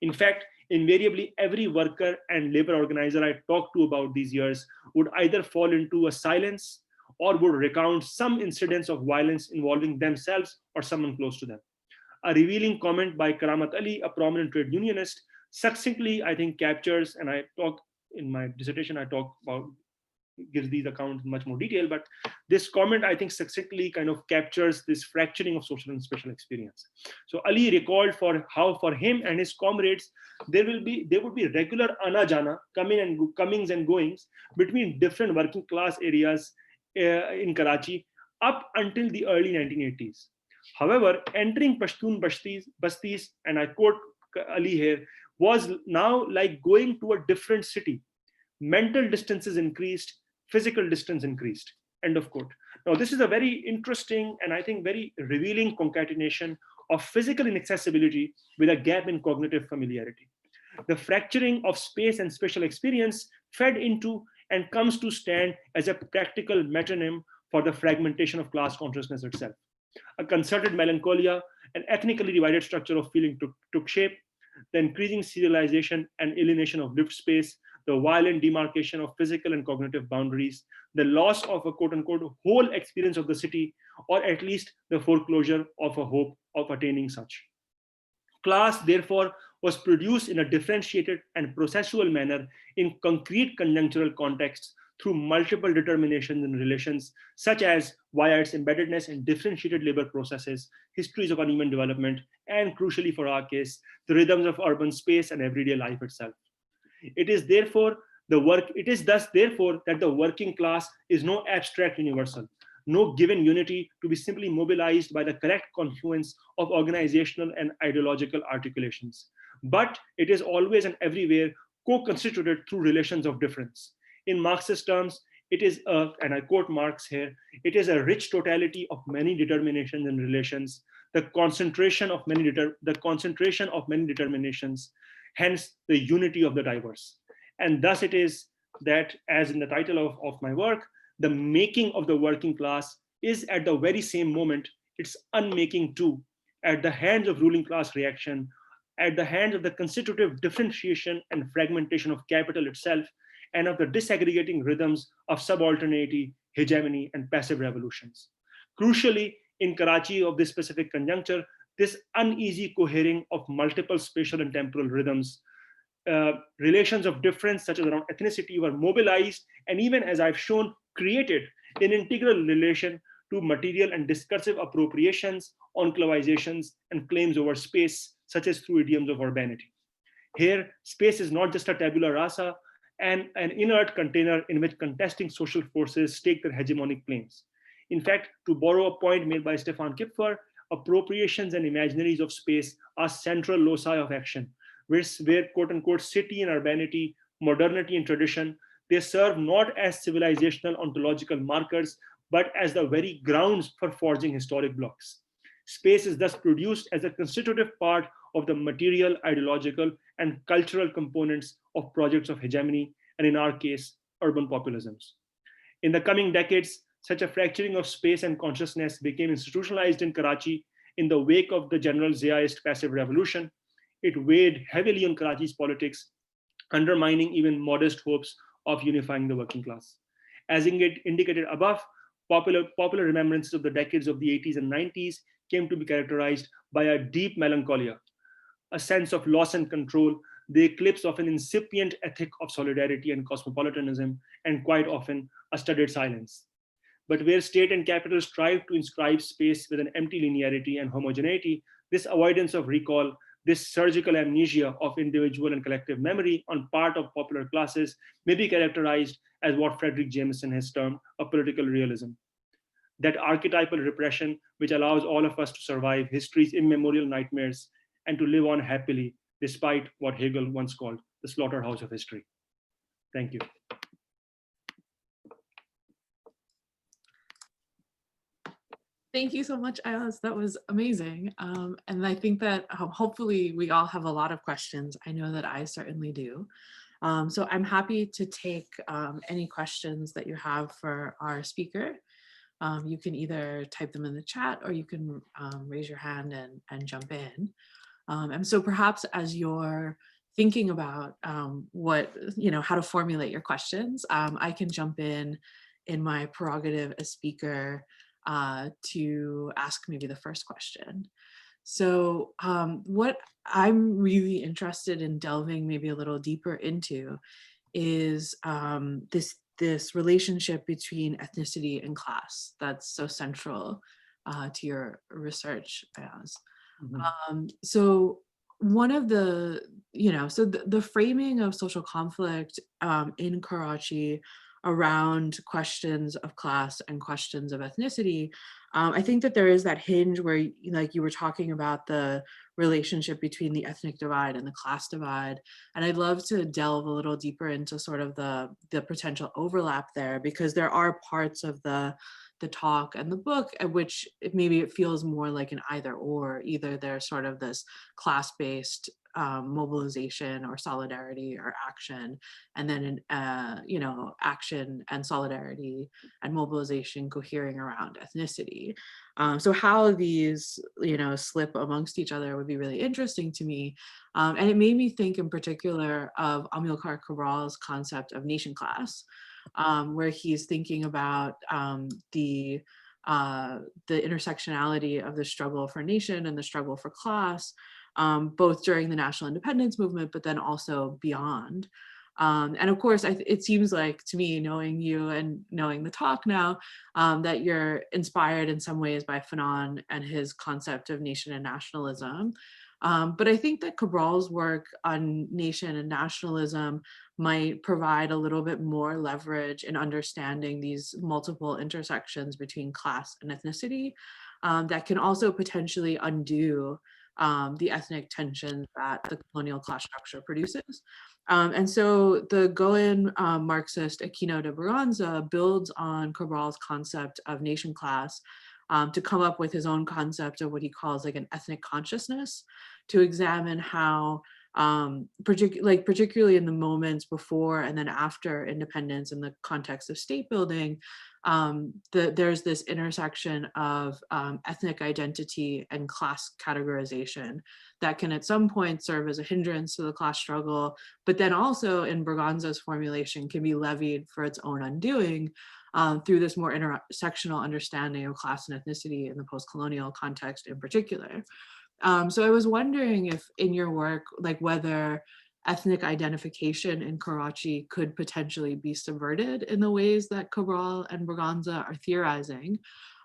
In fact, invariably every worker and labor organizer I talked to about these years would either fall into a silence or would recount some incidents of violence involving themselves or someone close to them. A revealing comment by Karamat Ali, a prominent trade unionist, succinctly, I think, captures, and I talk in my dissertation, I talk about, gives these accounts in much more detail, but this comment, I think, succinctly kind of captures this fracturing of social and special experience. So Ali recalled for how for him and his comrades, there would be regular ana jana, comings and goings between different working class areas in Karachi up until the early 1980s. However, entering Pashtun bastis, and I quote Ali here, was now like going to a different city. Mental distances increased, physical distance increased. End of quote. Now, this is a very interesting and I think very revealing concatenation of physical inaccessibility with a gap in cognitive familiarity. the fracturing of space and spatial experience fed into and comes to stand as a practical metronym for the fragmentation of class consciousness itself. A concerted melancholia, an ethnically divided structure of feeling took shape, the increasing serialization and alienation of lived space, the violent demarcation of physical and cognitive boundaries, the loss of a quote unquote whole experience of the city, or at least the foreclosure of a hope of attaining such. Class, therefore, was produced in a differentiated and processual manner in concrete conjunctural contexts through multiple determinations and relations, such as via its embeddedness in differentiated labor processes, histories of uneven development, and crucially for our case, the rhythms of urban space and everyday life itself. It is thus therefore that the working class is no abstract universal, no given unity to be simply mobilized by the correct confluence of organizational and ideological articulations. But it is always and everywhere co-constituted through relations of difference. In Marxist terms, it is and I quote Marx here, it is a rich totality of many determinations and relations, the concentration of many determinations, hence the unity of the diverse. And thus it is that, as in the title of my work, the making of the working class is at the very same moment its unmaking too, at the hands of ruling class reaction, at the hands of the constitutive differentiation and fragmentation of capital itself, and of the disaggregating rhythms of subalternity, hegemony, and passive revolutions. Crucially, in Karachi of this specific conjuncture, this uneasy cohering of multiple spatial and temporal rhythms, relations of difference such as around ethnicity were mobilized and even, as I've shown, created in integral relation to material and discursive appropriations, enclavizations, and claims over space, such as through idioms of urbanity. Here, space is not just a tabula rasa and an inert container in which contesting social forces stake their hegemonic claims. In fact, to borrow a point made by Stefan Kipfer, appropriations and imaginaries of space are central loci of action, where quote unquote city and urbanity, modernity and tradition, they serve not as civilizational ontological markers, but as the very grounds for forging historic blocks. Space is thus produced as a constitutive part of the material, ideological, and cultural components of projects of hegemony, and in our case, urban populisms. In the coming decades, such a fracturing of space and consciousness became institutionalized in Karachi in the wake of the general Ziaist passive revolution. It weighed heavily on Karachi's politics, undermining even modest hopes of unifying the working class. As indicated above, popular remembrances of the decades of the 80s and 90s came to be characterized by a deep melancholia, a sense of loss and control, the eclipse of an incipient ethic of solidarity and cosmopolitanism, and quite often a studied silence. But where state and capital strive to inscribe space with an empty linearity and homogeneity, this avoidance of recall, this surgical amnesia of individual and collective memory on part of popular classes may be characterized as what Frederick Jameson has termed a political realism. That archetypal repression which allows all of us to survive history's immemorial nightmares and to live on happily despite what Hegel once called the slaughterhouse of history. Thank you. Thank you so much, Ayyaz. That was amazing. And I think that hopefully we all have a lot of questions. I know that I certainly do. So I'm happy to take any questions that you have for our speaker. You can either type them in the chat or you can raise your hand and jump in. And so perhaps as you're thinking about how to formulate your questions, I can jump in my prerogative as speaker to ask maybe the first question. So what I'm really interested in delving maybe a little deeper into is this relationship between ethnicity and class that's so central to your research, Ayyaz. Mm-hmm. So one of the framing of social conflict in Karachi around questions of class and questions of ethnicity, I think that there is that hinge where, like you were talking about the relationship between the ethnic divide and the class divide. And I'd love to delve a little deeper into sort of the potential overlap there, because there are parts of the talk and the book at which maybe it feels more like an either or. Either there's sort of this class-based mobilization or solidarity or action, and then action and solidarity and mobilization cohering around ethnicity. So how these slip amongst each other would be really interesting to me. And it made me think in particular of Amilcar Cabral's concept of nation class, where he's thinking about the intersectionality of the struggle for nation and the struggle for class, both during the national independence movement, but then also beyond. And of course, it seems like to me, knowing you and knowing the talk now, that you're inspired in some ways by Fanon and his concept of nation and nationalism. But I think that Cabral's work on nation and nationalism might provide a little bit more leverage in understanding these multiple intersections between class and ethnicity, that can also potentially undo the ethnic tension that the colonial class structure produces. And so the Goan Marxist Aquino de Braganza builds on Cabral's concept of nation class to come up with his own concept of what he calls like an ethnic consciousness, to examine how particularly in the moments before and then after independence in the context of state building, there's this intersection of ethnic identity and class categorization that can at some point serve as a hindrance to the class struggle, but then also in Braganza's formulation can be levied for its own undoing through this more intersectional understanding of class and ethnicity in the post-colonial context in particular. So I was wondering if in your work, like whether ethnic identification in Karachi could potentially be subverted in the ways that Cabral and Braganza are theorizing,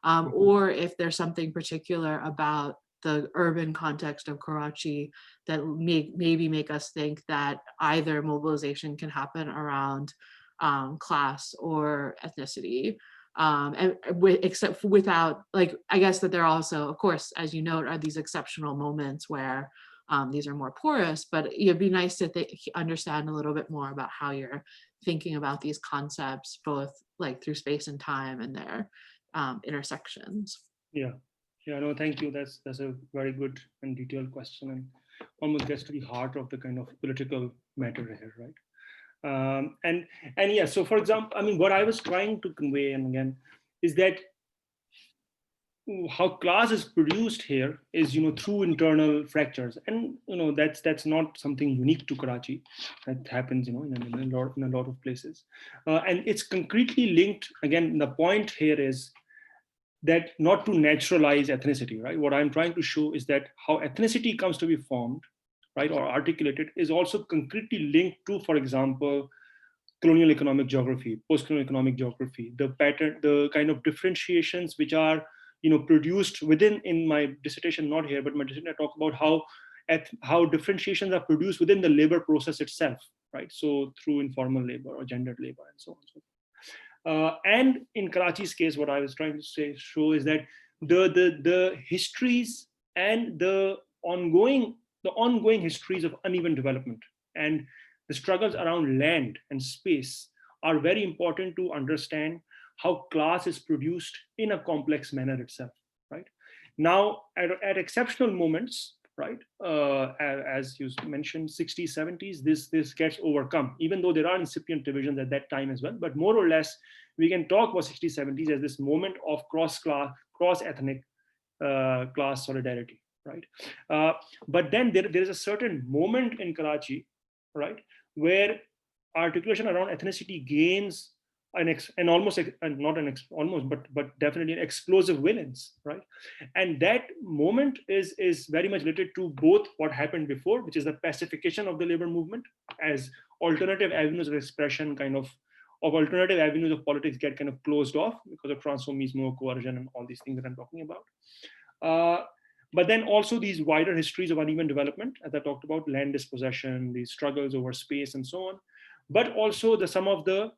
or if there's something particular about the urban context of Karachi that maybe make us think that either mobilization can happen around class or ethnicity. Except without, like, I guess that there are also, of course, as you note, are these exceptional moments where these are more porous, but it'd be nice to understand a little bit more about how you're thinking about these concepts, both like through space and time and their intersections. Yeah, no, thank you. That's a very good and detailed question, and almost gets to the heart of the kind of political matter here, right? And yeah, so for example, I mean, what I was trying to convey, and again, is that how class is produced here is, through internal fractures, and that's not something unique to Karachi. That happens, in a lot of places, and it's concretely linked. Again, the point here is that not to naturalize ethnicity, right? What I'm trying to show is that how ethnicity comes to be formed, right, or articulated, is also concretely linked to, for example, colonial economic geography, post-colonial economic geography, the pattern, the kind of differentiations which are, produced within, in my dissertation, not here, but my dissertation, I talk about how differentiations are produced within the labor process itself, right? So through informal labor or gendered labor and so on. And so forth. And in Karachi's case, what I was trying to show is that the histories and the ongoing histories of uneven development and the struggles around land and space are very important to understand how class is produced in a complex manner itself, right? Now, at exceptional moments, right, as you mentioned, 60s, 70s, this gets overcome, even though there are incipient divisions at that time as well. But more or less, we can talk about 60s, 70s as this moment of cross-class, cross-ethnic class solidarity, right? But then there is a certain moment in Karachi, right, where articulation around ethnicity gains an almost, not an almost, but definitely an explosive valence, right? And that moment is very much related to both what happened before, which is the pacification of the labor movement as alternative avenues of expression, kind of alternative avenues of politics get kind of closed off because of transformismo, coercion, and all these things that I'm talking about. But then also these wider histories of uneven development, as I talked about, land dispossession, these struggles over space and so on, but also some of the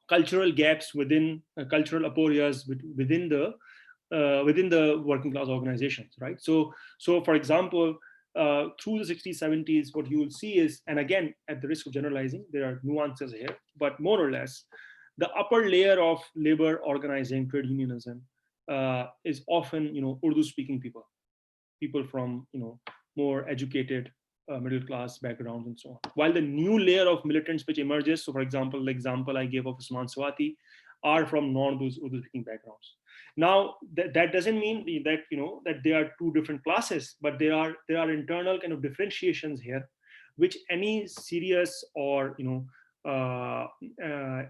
cultural gaps within cultural aporias within the working class organizations, right? So for example, through the 60s, 70s, what you will see is, and again, at the risk of generalizing, there are nuances here, but more or less, the upper layer of labor organizing, trade unionism, is often, Urdu-speaking people from, more educated middle class backgrounds and so on. While the new layer of militants which emerges, so for example, the example I gave of Usman Swati, are from non-Urdu speaking backgrounds. Now that doesn't mean that that they are two different classes, but there are internal kind of differentiations here, which any serious or uh, uh,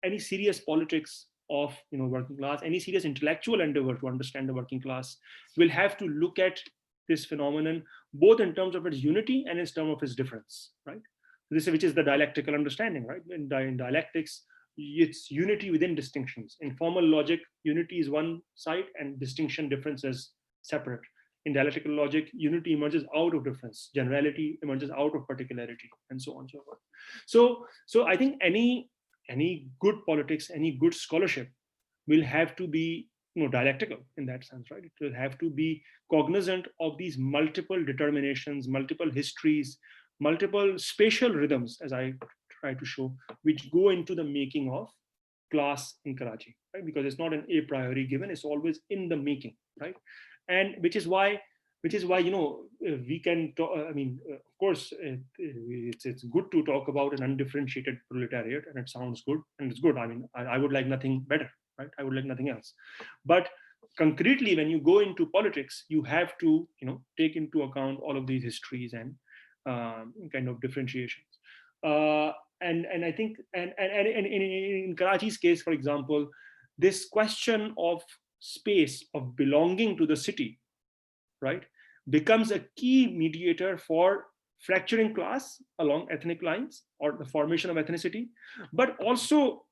any serious politics of working class, any serious intellectual endeavor to understand the working class will have to look at this phenomenon both in terms of its unity and in terms of its difference, right? This, which is the dialectical understanding, right? In dialectics, it's unity within distinctions. In formal logic, unity is one side and distinction, difference is separate. In dialectical logic, unity emerges out of difference, generality emerges out of particularity, and so on and so forth. So I think any good politics, any good scholarship will have to be dialectical in that sense, right? It will have to be cognizant of these multiple determinations, multiple histories, multiple spatial rhythms, as I try to show, which go into the making of class in Karachi, right? Because it's not an a priori given, it's always in the making, right? And which is why we can talk, of course it's good to talk about an undifferentiated proletariat, and it sounds good and it's good. I would like nothing better, right? I would like nothing else. But concretely, when you go into politics, you have to take into account all of these histories and kind of differentiations. And I think and in Karachi's case, for example, this question of space, of belonging to the city, right, becomes a key mediator for fracturing class along ethnic lines or the formation of ethnicity. But also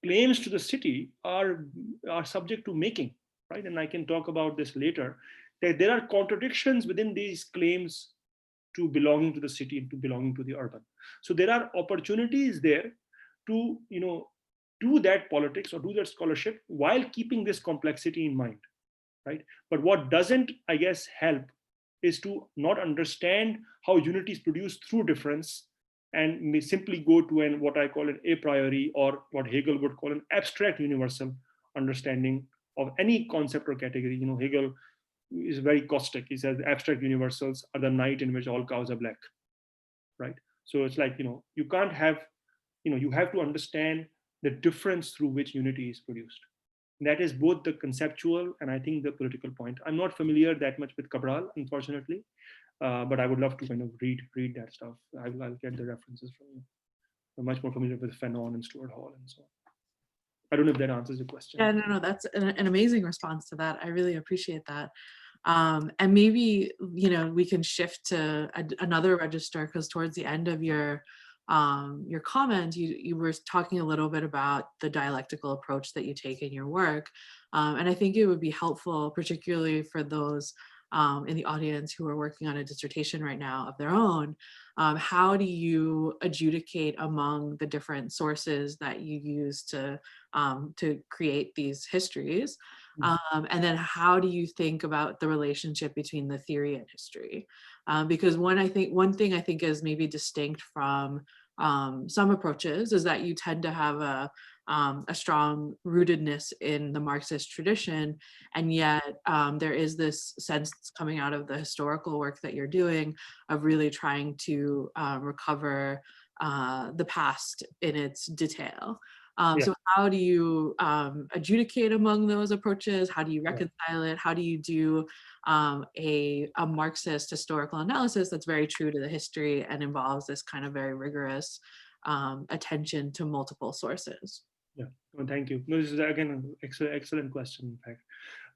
claims to the city are subject to making, right? And I can talk about this later, that there are contradictions within these claims to belonging to the city and to belonging to the urban. So there are opportunities there to do that politics or do that scholarship while keeping this complexity in mind, right? But what doesn't, I guess, help is to not understand how unity is produced through difference and may simply go to an what I call an a priori, or what Hegel would call an abstract universal understanding of any concept or category. Hegel is very caustic. He says abstract universals are the night in which all cows are black, right? So it's like you can't have you have to understand the difference through which unity is produced. That is both the conceptual and I think the political point. I'm not familiar that much with Cabral, unfortunately, but I would love to kind of read that stuff. I'll get the references from you. I'm much more familiar with Fanon and Stuart Hall and so on. I don't know if that answers your question. Yeah, no, that's an amazing response to that. I really appreciate that. And maybe, we can shift to another register, because towards the end of your comment, you were talking a little bit about the dialectical approach that you take in your work. And I think it would be helpful, particularly for those in the audience who are working on a dissertation right now of their own. How do you adjudicate among the different sources that you use to create these histories? And then how do you think about the relationship between the theory and history? Because one thing I think is maybe distinct from some approaches is that you tend to have a strong rootedness in the Marxist tradition, and yet there is this sense coming out of the historical work that you're doing of really trying to recover the past in its detail. So how do you adjudicate among those approaches? How do you reconcile it? How do you do a Marxist historical analysis that's very true to the history and involves this kind of very rigorous attention to multiple sources? Yeah, well, thank you. No, this is again an excellent question, in fact.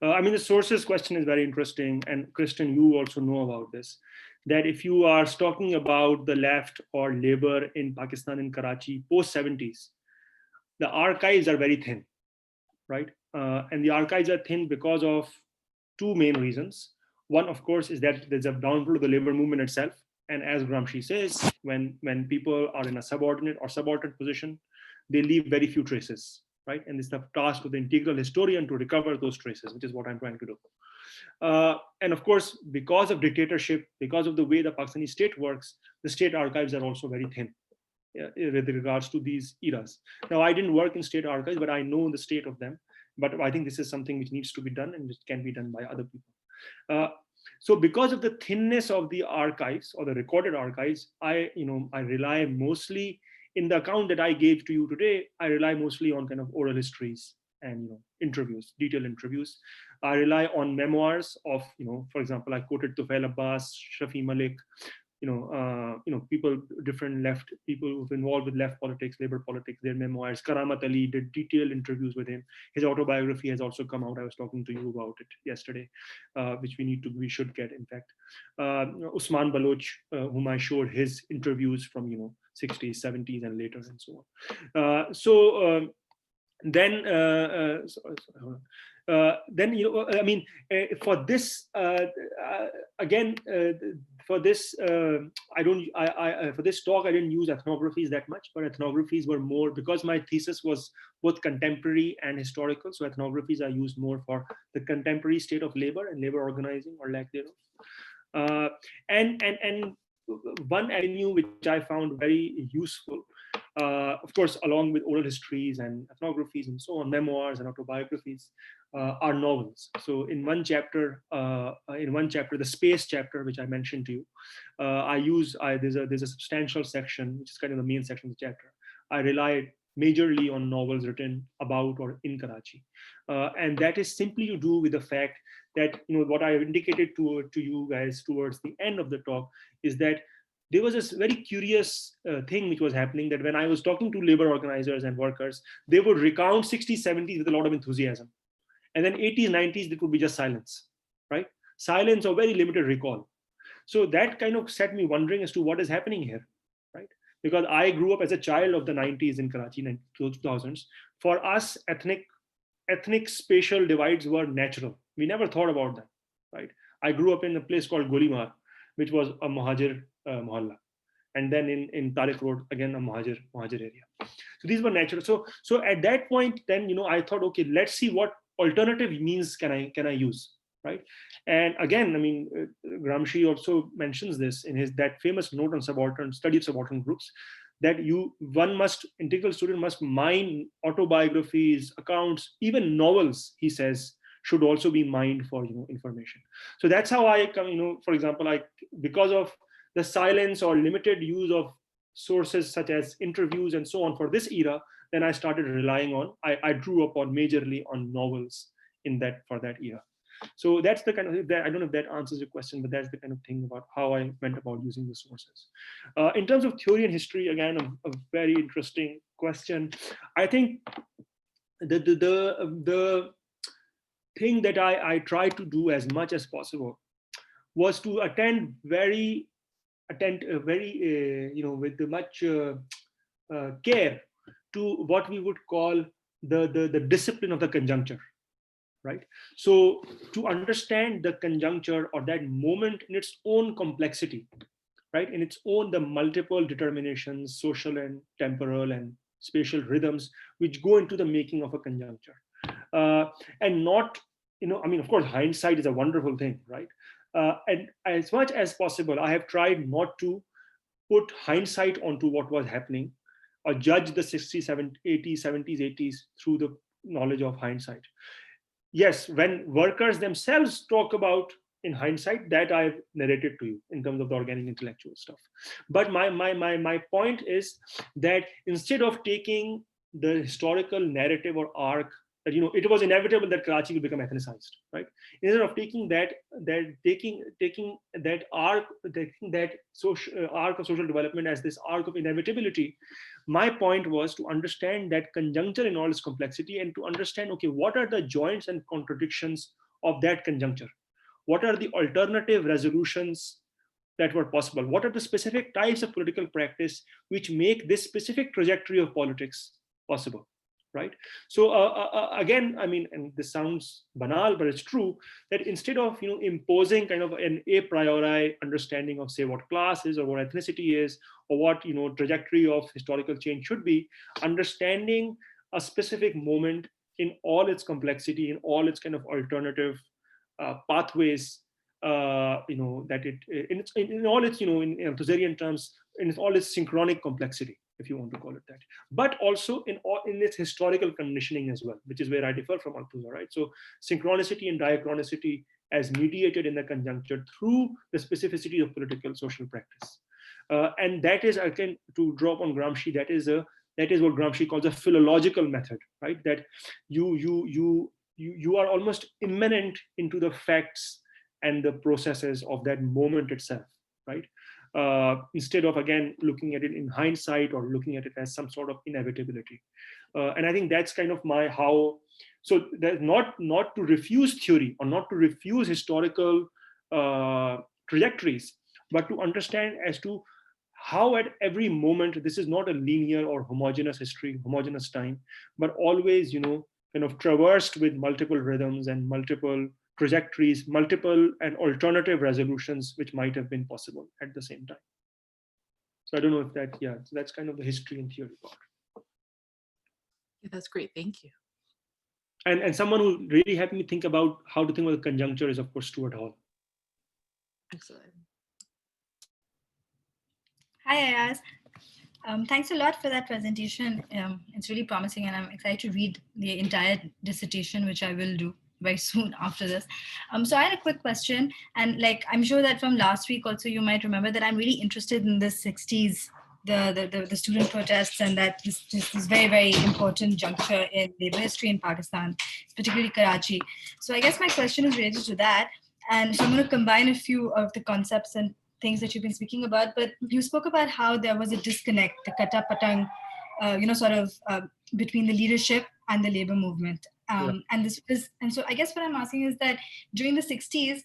The sources question is very interesting, and Kristen, you also know about this, that if you are talking about the left or labor in Pakistan, in Karachi, post-70s, the archives are very thin, right? And the archives are thin because of two main reasons. One, of course, is that there's a downfall of the labor movement itself. And as Gramsci says, when people are in a subordinate or subaltern position, they leave very few traces, right? And it's the task of the integral historian to recover those traces, which is what I'm trying to do. And of course, because of dictatorship, because of the way the Pakistani state works, the state archives are also very thin with regards to these eras. Now, I didn't work in state archives, but I know the state of them. But I think this is something which needs to be done and which can be done by other people. So because of the thinness of the archives or the recorded archives, I rely mostly, in the account that I gave to you today, I rely mostly on kind of oral histories and interviews, detailed interviews. I rely on memoirs of, for example, I quoted Tufail Abbas, Shafi Malik, people, different left people who've involved with left politics, labor politics, their memoirs. Karamat Ali did detailed interviews with him. His autobiography has also come out. I was talking to you about it yesterday, which we should get, in fact. Usman Baloch, whom I showed his interviews from 60s, 70s, and later, and so on. For this again, for this for this talk, I didn't use ethnographies that much, but ethnographies were more, because my thesis was both contemporary and historical, so ethnographies I used more for the contemporary state of labor and labor organizing, or lack thereof. And one avenue which I found very useful, of course, along with oral histories and ethnographies and so on, memoirs and autobiographies, are novels. So in one chapter, the space chapter, which I mentioned to you, there's a substantial section, which is kind of the main section of the chapter. I relied majorly on novels written about or in Karachi, and that is simply to do with the fact that what I indicated to you guys towards the end of the talk is that there was this very curious thing which was happening, that when I was talking to labor organizers and workers, they would recount 60s, 70s with a lot of enthusiasm. And then 80s, 90s, it would be just silence, right? Silence or very limited recall. So that kind of set me wondering as to what is happening here, right? Because I grew up as a child of the 90s in Karachi, 2000s. For us, ethnic spatial divides were natural. We never thought about them, right? I grew up in a place called Golimar, which was a Muhajir mohalla. And then in Tariq Road, again, a Muhajir area. So these were natural. So at that point, then, I thought, okay, let's see what alternative means can I use, right? And again, Gramsci also mentions this in that famous note on study of subaltern groups, that integral student must mine autobiographies, accounts, even novels, he says, should also be mined for information. So that's how I come, for example, because of the silence or limited use of sources such as interviews and so on for this era, then I started relying on, I drew upon majorly on novels for that era. So that's the kind of, I don't know if that answers your question, but that's the kind of thing about how I went about using the sources. In terms of theory and history, again, a very interesting question. I think the thing that I tried to do as much as possible was to attend very with much care to what we would call the discipline of the conjuncture, right? So to understand the conjuncture or that moment in its own complexity, right, in its own, the multiple determinations, social and temporal and spatial rhythms which go into the making of a conjuncture, and not, of course, hindsight is a wonderful thing, right? And as much as possible, I have tried not to put hindsight onto what was happening or judge the 60s, 70s, 70s, 80s through the knowledge of hindsight. Yes, when workers themselves talk about in hindsight, that I've narrated to you in terms of the organic intellectual stuff. But my point is that instead of taking the historical narrative or arc, that it was inevitable that Karachi would become ethnicized, right? Instead of taking that arc, that social arc of social development as this arc of inevitability, my point was to understand that conjuncture in all its complexity and to understand, okay, what are the joints and contradictions of that conjuncture? What are the alternative resolutions that were possible? What are the specific types of political practice which make this specific trajectory of politics possible? Right. So again, and this sounds banal, but it's true that instead of imposing kind of an a priori understanding of, say, what class is or what ethnicity is or what trajectory of historical change should be, understanding a specific moment in all its complexity, in all its kind of alternative pathways, that in all its in Thusser'ian terms, in all its synchronic complexity, if you want to call it that, but also in its historical conditioning as well, which is where I differ from Althusser, right? So synchronicity and diachronicity as mediated in the conjuncture through the specificity of political social practice. And that is, again, to draw upon Gramsci, that is what Gramsci calls a philological method, right? That you are almost immanent into the facts and the processes of that moment itself, right? Instead of, again, looking at it in hindsight or looking at it as some sort of inevitability. And I think that's kind of my how. So that not to refuse theory or not to refuse historical trajectories, but to understand as to how at every moment, this is not a linear or homogeneous history, homogeneous time, but always, kind of traversed with multiple rhythms and multiple trajectories, multiple and alternative resolutions which might have been possible at the same time. So I don't know if that, yeah, so that's kind of the history and theory part. Yeah, that's great, thank you. And someone who really helped me think about how to think about the conjuncture is, of course, Stuart Hall. Excellent. Hi, Ayyaz. Thanks a lot for that presentation. It's really promising, and I'm excited to read the entire dissertation, which I will do very soon after this. So I had a quick question, and like I'm sure that from last week also you might remember that I'm really interested in the 60s, the student protests, and that this very, very important juncture in labor history in Pakistan, particularly Karachi. So I guess my question is related to that, and so I'm going to combine a few of the concepts and things that you've been speaking about, but you spoke about how there was a disconnect, the kata patang, between the leadership and the labor movement. And so I guess what I'm asking is that during the 60s,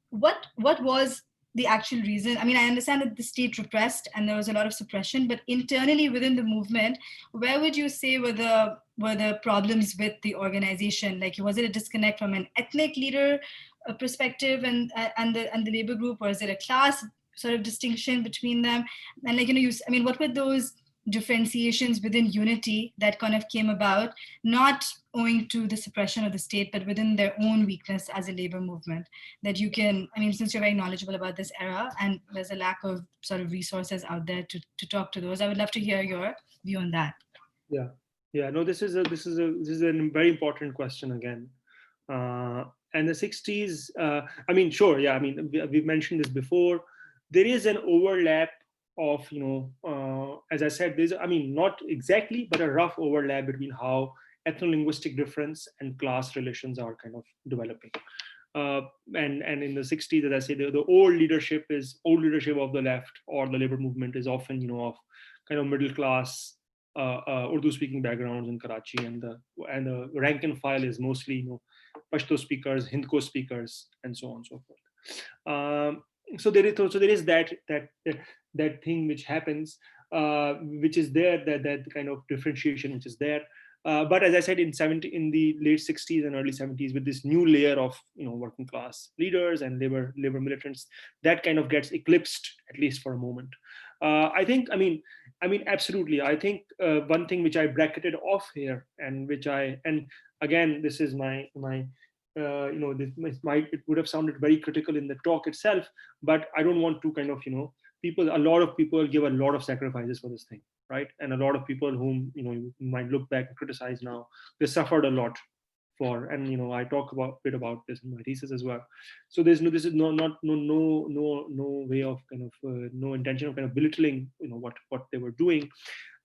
what was the actual reason? I mean, I understand that the state repressed and there was a lot of suppression, but internally within the movement, where would you say were the problems with the organization? Like, was it a disconnect from an ethnic leader perspective and the labor group, or is it a class sort of distinction between them? And like, what were those differentiations within unity that kind of came about, not owing to the suppression of the state, but within their own weakness as a labor movement? That you can, since you're very knowledgeable about this era and there's a lack of sort of resources out there to talk to those, I would love to hear your view on that. Yeah, no, this is a very important question again. And the 60s, sure, yeah, we've mentioned this before. There is an overlap of, as I said, there's, not exactly, but a rough overlap between how ethno-linguistic difference and class relations are kind of developing. And in the 60s, as I say, the old leadership of the left or the labor movement is often, of kind of middle class, Urdu-speaking backgrounds in Karachi, and the rank and file is mostly, Pashto speakers, Hindko speakers, and so on and so forth. So there is that thing which happens, which is there, that kind of differentiation which is there. But as I said, in the late 60s and early 70s, with this new layer of working class leaders and labor militants, that kind of gets eclipsed, at least for a moment. I think, absolutely. I think one thing which I bracketed off here, and again, this is my it would have sounded very critical in the talk itself, but I don't want to kind of, a lot of people give a lot of sacrifices for this thing, right? And a lot of people whom, you might look back and criticize now, they suffered a lot for, and, I talk a bit about this in my thesis as well. So this is no way of kind of, no intention of kind of belittling, what they were doing.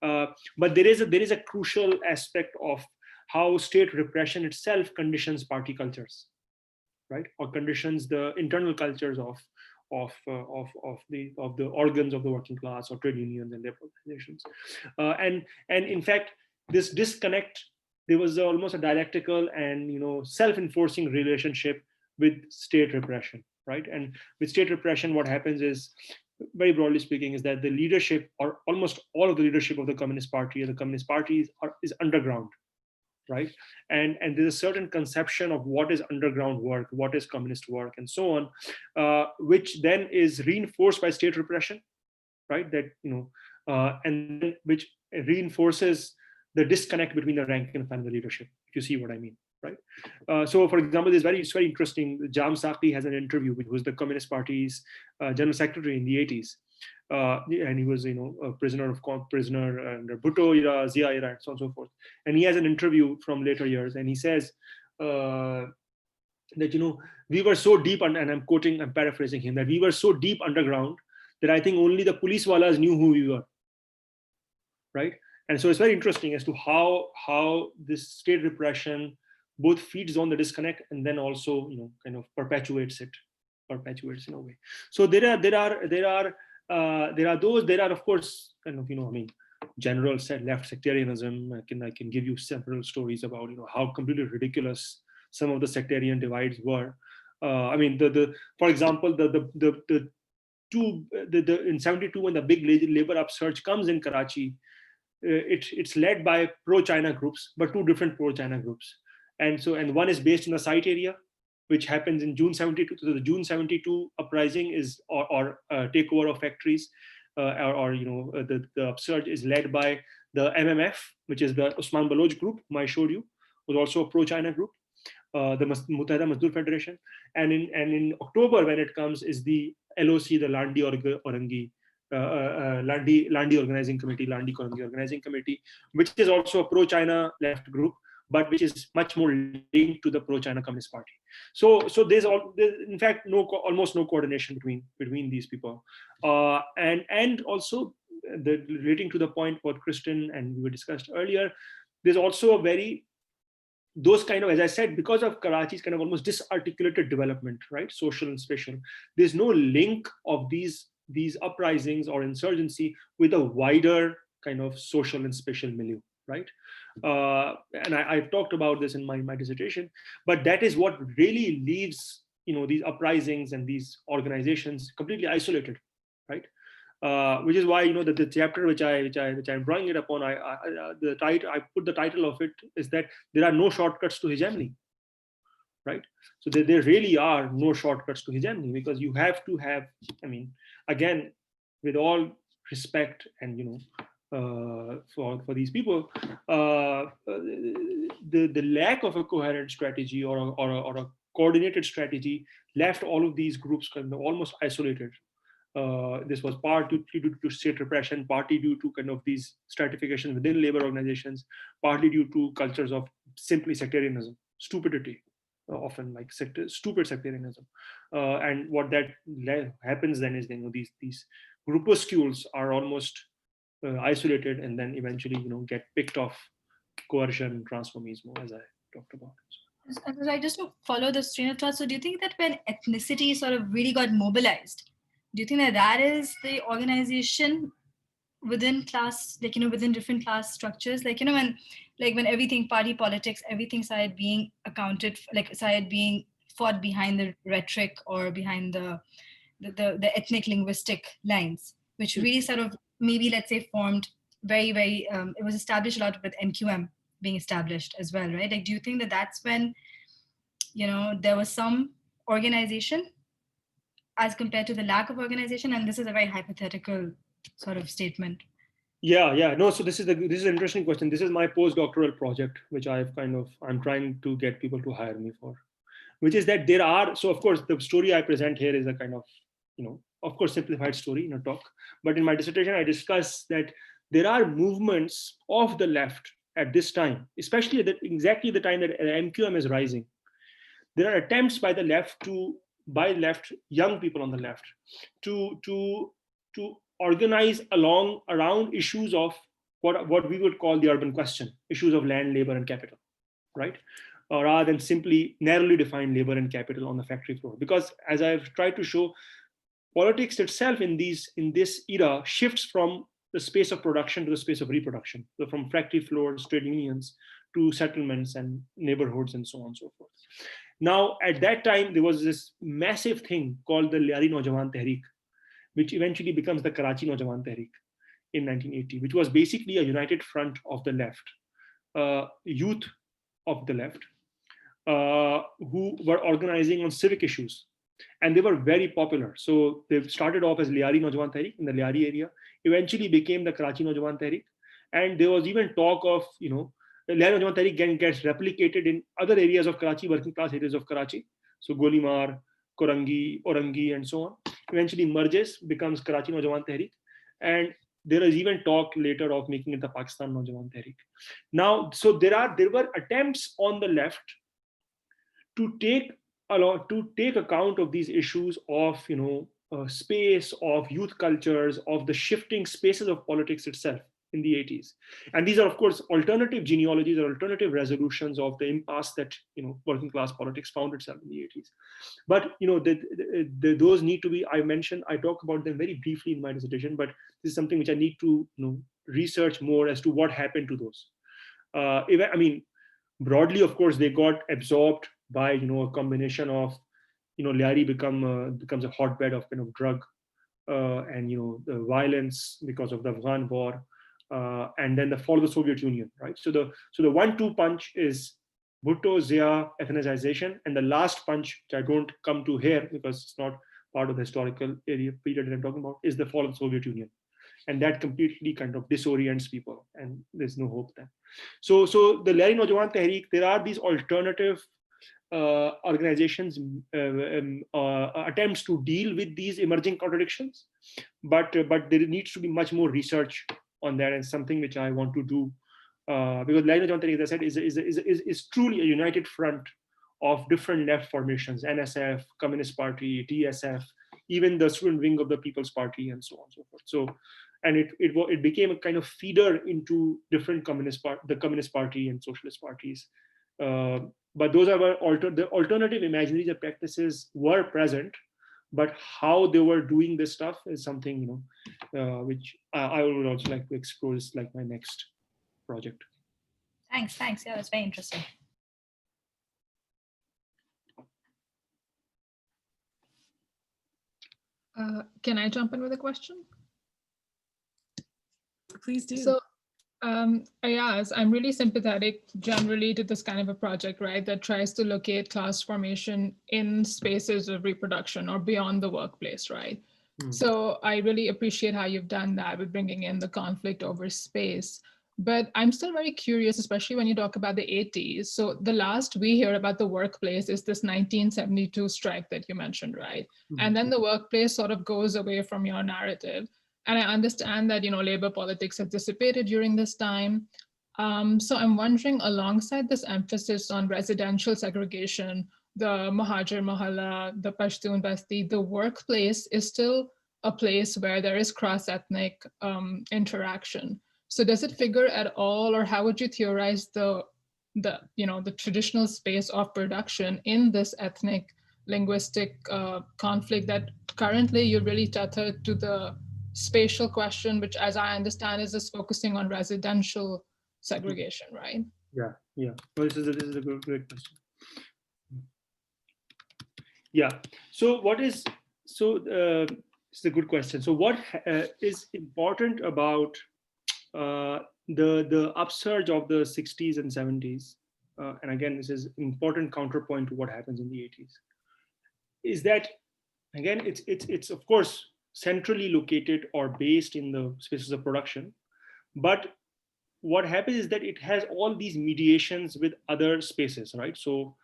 But there is a crucial aspect of how state repression itself conditions party cultures, right? Or conditions the internal cultures of the organs of the working class or trade unions and their organizations. And in fact, this disconnect, there was almost a dialectical and self-enforcing relationship with state repression, right? And with state repression, what happens is, very broadly speaking, is that the leadership, or almost all of the leadership of the Communist Party, or the Communist Party is underground, right? And there's a certain conception of what is underground work, what is communist work, and so on, which then is reinforced by state repression, right? That and which reinforces the disconnect between the rank and file and the leadership, if you see what I mean, right? So, for example, it's very interesting. Jam Saqi has an interview, which was the Communist Party's general secretary in the 80s. And he was, a prisoner under Bhutto era, Zia era, and so on and so forth. And he has an interview from later years, and he says, that, we were so deep, and I'm paraphrasing him, that we were so deep underground that I think only the police walas knew who we were, right? And so it's very interesting as to how this state repression both feeds on the disconnect and then also, kind of perpetuates in a way. So there are of course kind of, general left sectarianism. I can give you several stories about, how completely ridiculous some of the sectarian divides were. For example, in 72, when the big labor upsurge comes in Karachi, it's led by pro-China groups, but two different pro-China groups. And one is based in the site area, which happens in June 72. So the June 72 uprising is, or takeover of factories, the upsurge is led by the MMF, which is the Usman Baloch group, whom I showed you, was also a pro-China group, the Muttahida Mazdoor Federation. And in October, when it comes, is the LOC, the Landi Orangi, Landi Organizing Committee, Landi Korangi Organizing Committee, which is also a pro-China left group, but which is much more linked to the pro-China Communist Party. So there's in fact almost no coordination between these people, and also relating to the point what Kristen and we were discussed earlier, there's also a very, those kind of, as I said, because of Karachi's kind of almost disarticulated development, right, social and spatial, there's no link of these uprisings or insurgency with a wider kind of social and spatial milieu, right? And I've talked about this in my dissertation, but that is what really leaves, these uprisings and these organizations completely isolated, right? Which is why, the chapter which I'm drawing it upon, I put the title of it is that there are no shortcuts to hegemony, right? So there really are no shortcuts to hegemony, because you have to have, again, with all respect and for these people, the lack of a coherent strategy or a coordinated strategy left all of these groups kind of almost isolated. This was partly due to state repression, partly due to kind of these stratifications within labor organizations, partly due to cultures of simply sectarianism, stupidity, often like stupid sectarianism. And what that happens then is, these groupuscules are almost isolated, and then eventually, get picked off coercion, transformismo, as I talked about. So I just to follow this train of thought. So do you think that when ethnicity sort of really got mobilized, do you think that is the organization within class, within different class structures, when everything, party politics, everything started being started being fought behind the rhetoric or behind the ethnic linguistic lines, which really sort of maybe, let's say, formed very, very, it was established a lot with NQM being established as well, right? Like, do you think that that's when, there was some organization as compared to the lack of organization? And this is a very hypothetical sort of statement. Yeah. No, so this is an interesting question. This is my postdoctoral project, which I'm trying to get people to hire me for, which is that there are, so of course, the story I present here is a kind of, of course, simplified story in a talk. But in my dissertation, I discuss that there are movements of the left at this time, especially at exactly the time that MQM is rising. There are attempts by the left young people on the left, to organize around issues of what we would call the urban question, issues of land, labor, and capital, right? Rather than simply narrowly defined labor and capital on the factory floor. Because as I've tried to show, politics itself in this era shifts from the space of production to the space of reproduction. So from factory floors, trade unions, to settlements and neighborhoods and so on and so forth. Now, at that time, there was this massive thing called the Liari Naujawan Tehreek, which eventually becomes the Karachi Naujawan Tehreek in 1980, which was basically a united front of the left, youth of the left, who were organizing on civic issues. And they were very popular. So they started off as Liari Naujawan Tehreek in the Liari area, eventually became the Karachi Naujawan Tehreek. And there was even talk of, Liari Naujawan Tehreek gets replicated in other areas of Karachi, working class areas of Karachi. So Golimar, Korangi, Orangi, and so on. Eventually merges, becomes Karachi Naujawan Tehreek. And there is even talk later of making it the Pakistan Naujawan Tehreek. Now, so there were attempts on the left to take to take account of these issues of space, of youth cultures, of the shifting spaces of politics itself in the 80s. And these are, of course, alternative genealogies or alternative resolutions of the impasse that working class politics found itself in the 80s. But those need to be, I talk about them very briefly in my dissertation, but this is something which I need to research more as to what happened to those. I mean, broadly, of course, they got absorbed by a combination of Lyari becomes a hotbed of kind of drug and the violence because of the Afghan war, and then the fall of the Soviet Union, right? So the 1-2 punch is Bhutto, Zia, ethnicization, and the last punch, which I don't come to here because it's not part of the historical period that I'm talking about, is the fall of the Soviet Union, and that completely kind of disorients people, and there's no hope then. So the Lahri Naujawan Tehreek, there are these alternative organizations attempts to deal with these emerging contradictions, but there needs to be much more research on that, and something which I want to do, because Lahri Naujawan Tehreek, as I said, is truly a united front of different left formations: NSF, Communist Party, TSF, even the student wing of the People's Party, and so on and so forth. So, and it became a kind of feeder into different the Communist Party and socialist parties. But those are the alternative imaginaries and practices were present, but how they were doing this stuff is something which I would also like to explore. Is like my next project. Thanks. Yeah, that's very interesting. Can I jump in with a question? Please do. So, Ayyaz, I'm really sympathetic generally to this kind of a project, right, that tries to locate class formation in spaces of reproduction or beyond the workplace, right? So I really appreciate how you've done that with bringing in the conflict over space. But I'm still very curious, especially when you talk about the 80s. So the last we hear about the workplace is this 1972 strike that you mentioned, right? And then the workplace sort of goes away from your narrative. And I understand that, labor politics have dissipated during this time. So I'm wondering, alongside this emphasis on residential segregation, the Muhajir Mohalla, the Pashtun Basti, the workplace is still a place where there is cross-ethnic interaction. So does it figure at all, or how would you theorize the traditional space of production in this ethnic linguistic conflict that currently you're really tethered to the spatial question, which, as I understand, is just focusing on residential segregation, right? Yeah. Well, this is a great question. Yeah. So it's a good question. So what is important about the upsurge of the 60s and 70s, and again, this is an important counterpoint to what happens in the 80s, is that again, it's of course centrally located or based in the spaces of production, but what happens is that it has all these mediations with other spaces, right? So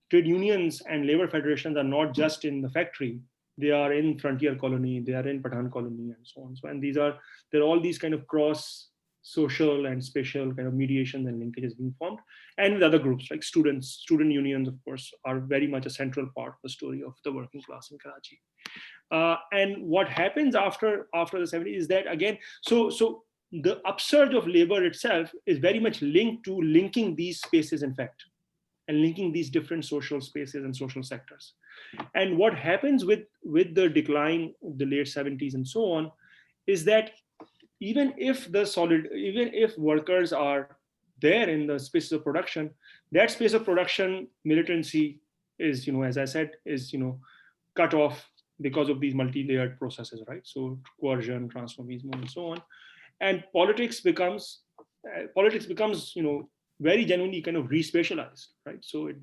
trade unions and labor federations are not just in the factory, they are in frontier colony, they are in Pathan colony, and so on. So, and there are all these kind of cross social and spatial kind of mediations and linkages being formed, and with other groups like student unions, of course, are very much a central part of the story of the working class in Karachi. And what happens after the 70s is that again, so the upsurge of labor itself is very much linked to linking these spaces, in fact, and linking these different social spaces and social sectors. And what happens with the decline of the late 70s and so on is that even if workers are there in the spaces of production, that space of production militancy is, as I said, is cut off because of these multi-layered processes, right? So coercion, transformism, and so on. And politics becomes very genuinely kind of respatialized, right? So it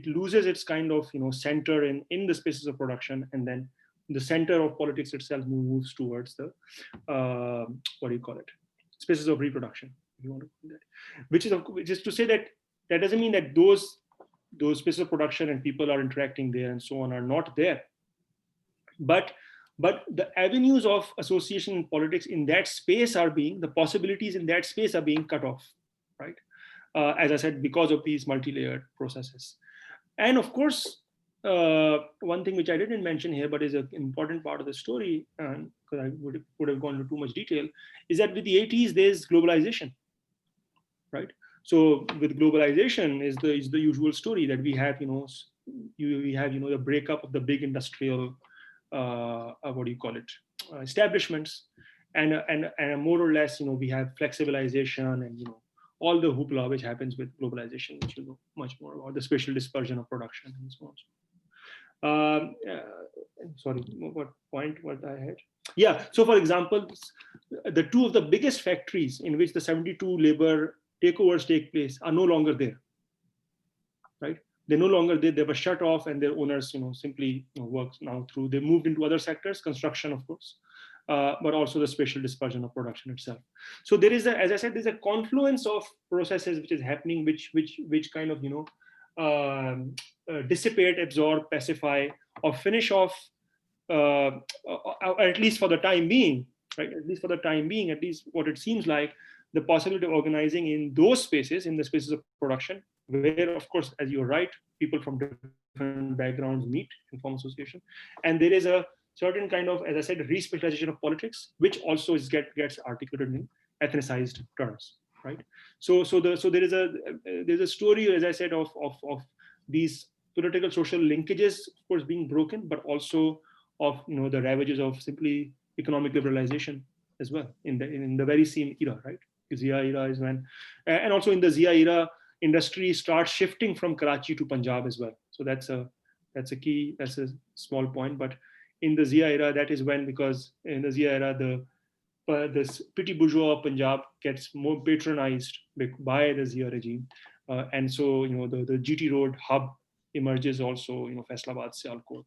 loses its kind of center in the spaces of production, and then the center of politics itself moves towards the spaces of reproduction, if you want to call that. Which is to say that doesn't mean that those spaces of production and people are interacting there and so on are not there, but the avenues of association in politics in that space the possibilities in that space are being cut off, right? as I said, because of these multi-layered processes. And of course, one thing which I didn't mention here, but is an important part of the story, because I would have gone into too much detail, is that with the 80s, there's globalization, right? So with globalization is the usual story that we have, we have, the breakup of the big industrial, what do you call it, establishments, and more or less, we have flexibilization and, all the hoopla which happens with globalization, which you know much more about, the spatial dispersion of production and so on. Sorry, what I had? Yeah, so for example, the two of the biggest factories in which the 72 labor takeovers take place are no longer there, right? They're no longer there. They were shut off, and their owners, simply work now through. They moved into other sectors, construction, of course, but also the spatial dispersion of production itself. So there is, as I said, there's a confluence of processes which is happening, which kind of dissipate, absorb, pacify, or finish off, at least for the time being, right? At least for the time being, at least what it seems like, the possibility of organizing in those spaces, in the spaces of production, where, of course, as you're right, people from different backgrounds meet and form association. And there is a certain kind of, as I said, re-specialization of politics, which also gets articulated in ethnicized terms, right? So there's a story, as I said, of these political social linkages, of course, being broken, but also of the ravages of simply economic liberalization as well in the very same era, right? Zia era is when, and also in the Zia era, industry starts shifting from Karachi to Punjab as well. So that's a key, that's a small point. But in the Zia era, that is when, because in the Zia era, the petty bourgeois of Punjab gets more patronized by the Zia regime, and so the GT Road hub emerges also. Faisalabad, Sialkot,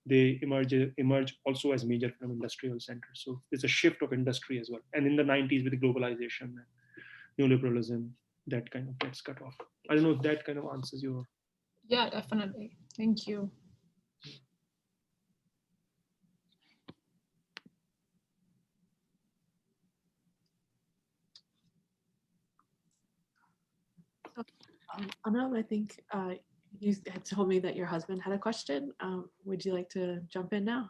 they emerge also as major kind of industrial centers. So there's a shift of industry as well. And in the 90s, with the globalization and neoliberalism, that kind of gets cut off. I don't know if that kind of answers your. Yeah, definitely. Thank you. Anil, I think you had told me that your husband had a question. Would you like to jump in now?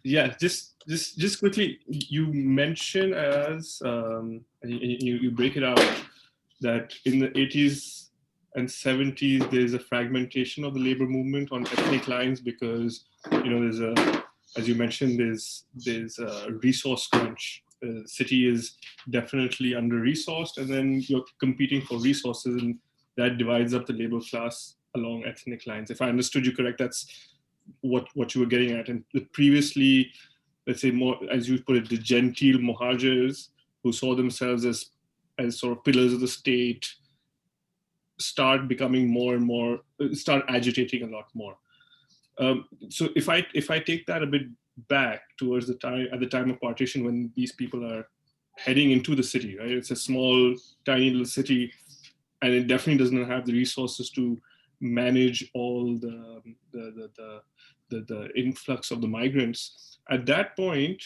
Yeah, just quickly, you mentioned as you break it out that in the 80s and 70s there's a fragmentation of the labor movement on ethnic lines because there's a, as you mentioned, there's a resource crunch. The city is definitely under-resourced, and then you're competing for resources, and that divides up the labor class along ethnic lines. If I understood you correct, that's what you were getting at. And previously, let's say more, as you put it, the genteel Muhajirs who saw themselves as sort of pillars of the state start becoming more and more, start agitating a lot more. So if I take that a bit back towards the time of partition, when these people are heading into the city, right? It's a small, tiny little city, and it definitely doesn't have the resources to manage all the influx of the migrants. At that point,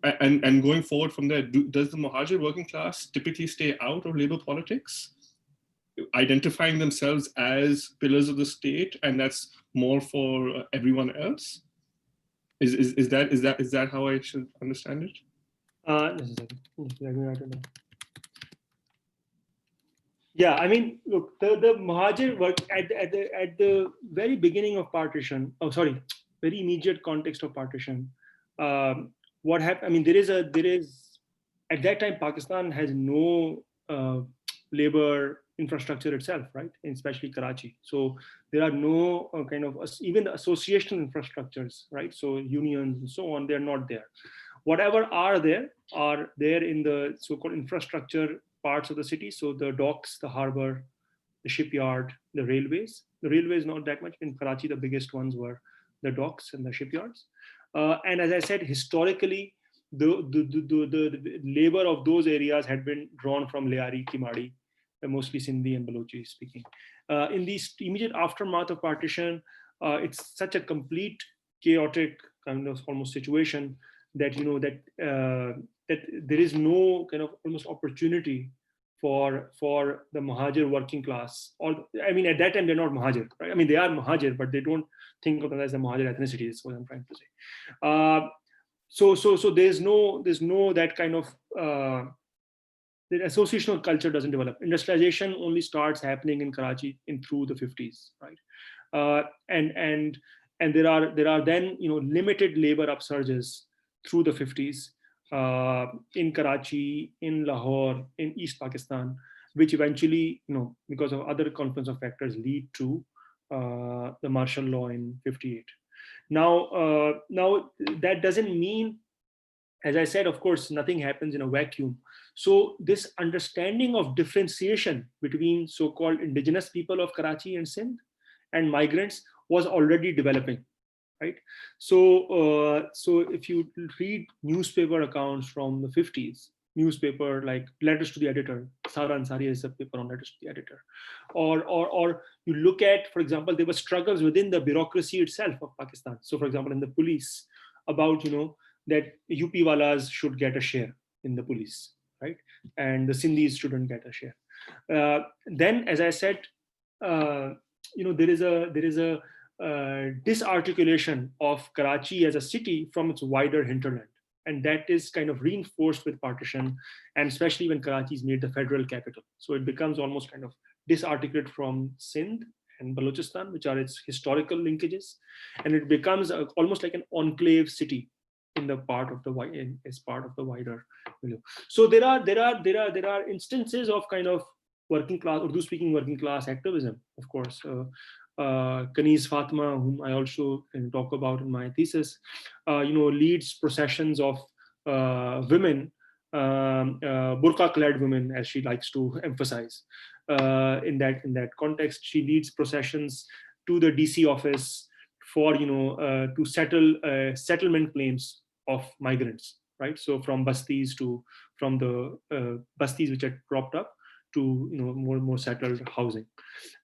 and going forward from there, does the Muhajir working class typically stay out of labor politics, identifying themselves as pillars of the state, and that's more for everyone else? Is that how I should understand it? Just a second. Let me write it down. Yeah, I mean, look, the Muhajir work at the very beginning of partition. Oh, sorry, very immediate context of partition. What happened? I mean, there is at that time Pakistan has no labor infrastructure itself, right? And especially Karachi. So there are no kind of even the associational infrastructures, right? So unions and so on, they're not there. Whatever are there in the so-called infrastructure parts of the city. So the docks, the harbor, the shipyard, the railways. The railways not that much. In Karachi, the biggest ones were the docks and the shipyards. And as I said, historically, the labor of those areas had been drawn from Liari, Kimadi, mostly Sindhi and Balochi speaking. In the immediate aftermath of partition, it's such a complete chaotic kind of almost situation that that there is no kind of almost opportunity for the Muhajir working class, or I mean, at that time they're not Muhajir, right? I mean, they are Muhajir, but they don't think of them as the Muhajir ethnicity. Is what I'm trying to say. So there's no that kind of the associational culture doesn't develop. Industrialization only starts happening in Karachi through the 50s, right? And there are then limited labor upsurges through the 50s in Karachi, in Lahore, in East Pakistan, which eventually, because of other confluence of factors, lead to the martial law in 58. Now that doesn't mean, as I said, of course, nothing happens in a vacuum. So this understanding of differentiation between so-called indigenous people of Karachi and Sindh and migrants was already developing, right? So if you read newspaper accounts from the 50s, newspaper like Letters to the Editor, Sara Ansari is a paper on Letters to the Editor, or you look at, for example, there were struggles within the bureaucracy itself of Pakistan. So, for example, in the police, about that UP walas should get a share in the police, right? And the Sindhis shouldn't get a share. Then, as I said, there is a disarticulation of Karachi as a city from its wider hinterland, and that is kind of reinforced with partition, and especially when Karachi is made the federal capital. So it becomes almost kind of disarticulated from Sindh and Balochistan, which are its historical linkages, and it becomes almost like an enclave city in the part of the as part of the wider milieu. So there are instances of kind of working class, Urdu speaking working class activism, of course. Kaniz Fatma, whom I also talk about in my thesis, leads processions of women, burqa-clad women, as she likes to emphasize. In that context, she leads processions to the DC office for to settle settlement claims of migrants, right? So from bastis from the bastis which had cropped up to more settled housing.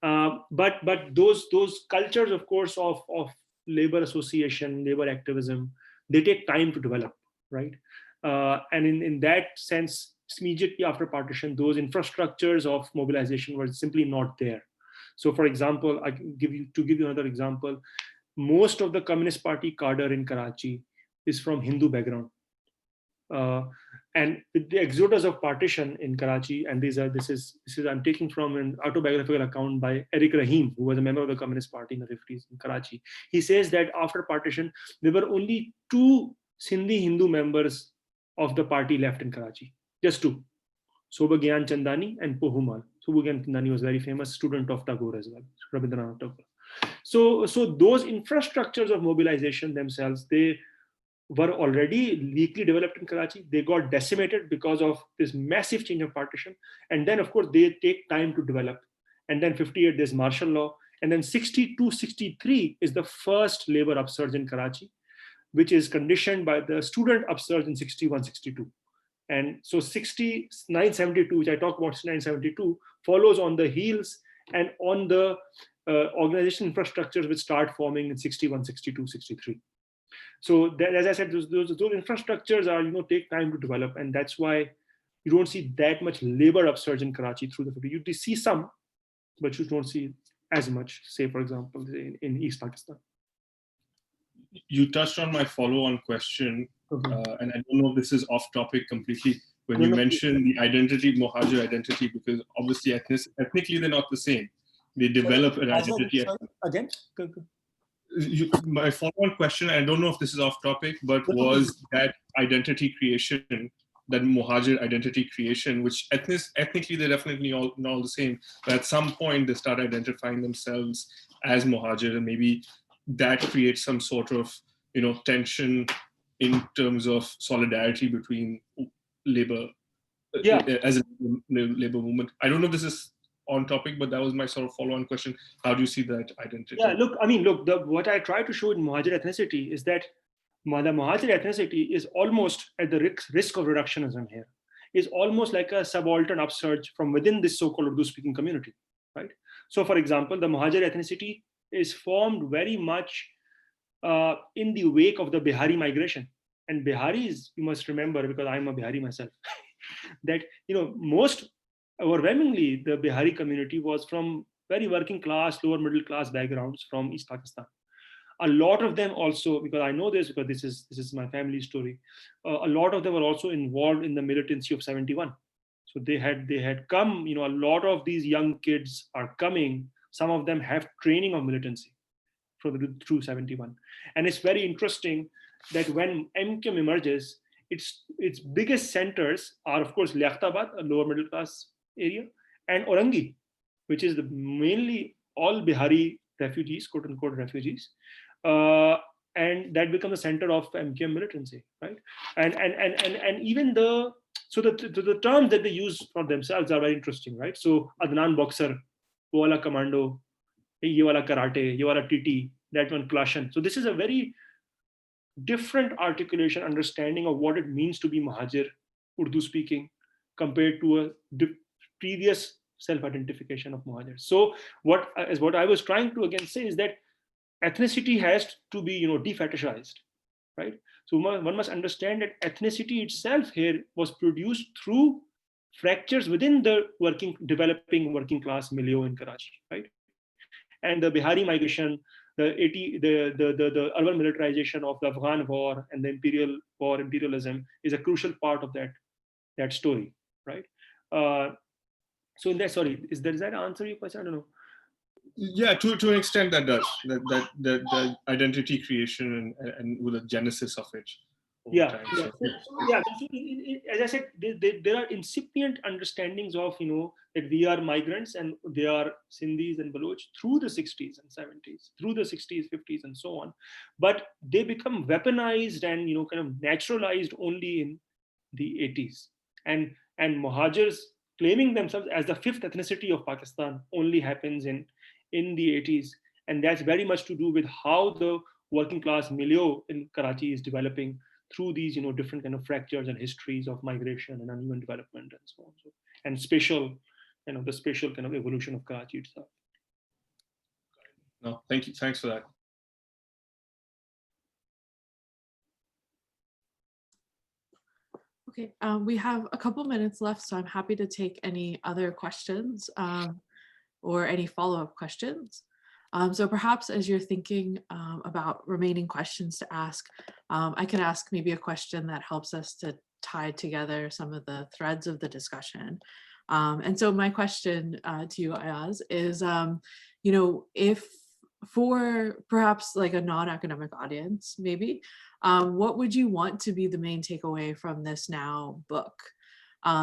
But those cultures, of course, of labor association, labor activism, they take time to develop, right? And in that sense, immediately after partition, those infrastructures of mobilization were simply not there. So, for example, I can give you another example. Most of the Communist Party cadre in Karachi is from Hindu background. And with the exodus of partition in Karachi, and this is I'm taking from an autobiographical account by Eric Rahim, who was a member of the Communist Party in the 50s in Karachi. He says that after partition, there were only 2 Sindhi Hindu members of the party left in Karachi, just 2, Sobhagyan Chandani and Pohumal. Sobhagyan Chandani was a very famous student of Tagore as well, Rabindranath Tagore. So those infrastructures of mobilization themselves, they were already weakly developed in Karachi. They got decimated because of this massive change of partition. And then, of course, they take time to develop. And then 58, there's martial law. And then 62, 63 is the first labor upsurge in Karachi, which is conditioned by the student upsurge in 61, 62. And so 69, 72, which I talk about 69, 72, follows on the heels and on the organization infrastructures which start forming in 61, 62, 63. So that, as I said, those infrastructures are, take time to develop. And that's why you don't see that much labor upsurge in Karachi through the 50s. You see some, but you don't see as much, say, for example, in East Pakistan. You touched on my follow-on question, and I don't know if this is off topic completely, when you mentioned the identity, Muhajir identity, because obviously ethnically they're not the same. They develop an identity. Again? My follow-on question, I don't know if this is off topic, but was that identity creation, that Muhajir identity creation, which ethnically they're definitely all the same, but at some point they start identifying themselves as Muhajir, and maybe that creates some sort of tension in terms of solidarity between labor as a labor movement. I don't know if this is on topic, but that was my sort of follow-on question. How do you see that identity? Yeah, look, what I try to show in Muhajir ethnicity is that the Muhajir ethnicity is almost at the risk of reductionism here, is almost like a subaltern upsurge from within this so-called Urdu-speaking community, right? So, for example, the Muhajir ethnicity is formed very much in the wake of the Bihari migration and Biharis, you must remember, because I'm a Bihari myself, that, most overwhelmingly, the Bihari community was from very working class, lower middle class backgrounds from East Pakistan. A lot of them also, because I know this because this is my family story, a lot of them were also involved in the militancy of 71. So they had come, a lot of these young kids are coming, some of them have training of militancy through 71. And it's very interesting that when MQM emerges, its biggest centers are, of course, Liaquatabad, a lower middle class area, and Orangi, which is mainly all Bihari refugees, quote unquote refugees. And that becomes the center of MQM militancy, right? And even the terms that they use for themselves are very interesting, right? So Adnan Boxer, wo wala commando, ye wala karate, ye wala TT, that one Klashan. So this is a very different articulation, understanding of what it means to be Muhajir, Urdu speaking, compared to a previous self-identification of Muhajir. So what I was trying to again say is that ethnicity has to be, defetishized, right? So one must understand that ethnicity itself here was produced through fractures within the developing working class milieu in Karachi, right? And the Bihari migration, the urban militarization of the Afghan war and the imperialism is a crucial part of that story, right? So in that, sorry, does that answer your question? I don't know. Yeah, to an extent that does. That identity creation and with the genesis of it. Yeah, Time, yeah. As I said, there are incipient understandings of, that we are migrants and they are Sindhis and Baloch through the 60s and 70s, through the 60s, 50s, and so on. But they become weaponized and, kind of naturalized only in the 80s. And Muhajirs claiming themselves as the fifth ethnicity of Pakistan only happens in the 80s. And that's very much to do with how the working class milieu in Karachi is developing through these, different kind of fractures and histories of migration and uneven development and so on. And spatial, the spatial kind of evolution of Karachi itself. No, thank you. Thanks for that. Okay, we have a couple minutes left, so I'm happy to take any other questions or any follow-up questions. So perhaps as you're thinking about remaining questions to ask, I can ask maybe a question that helps us to tie together some of the threads of the discussion. And so my question to you, Ayyaz, is, if for perhaps like a non-academic audience, maybe, what would you want to be the main takeaway from this now book?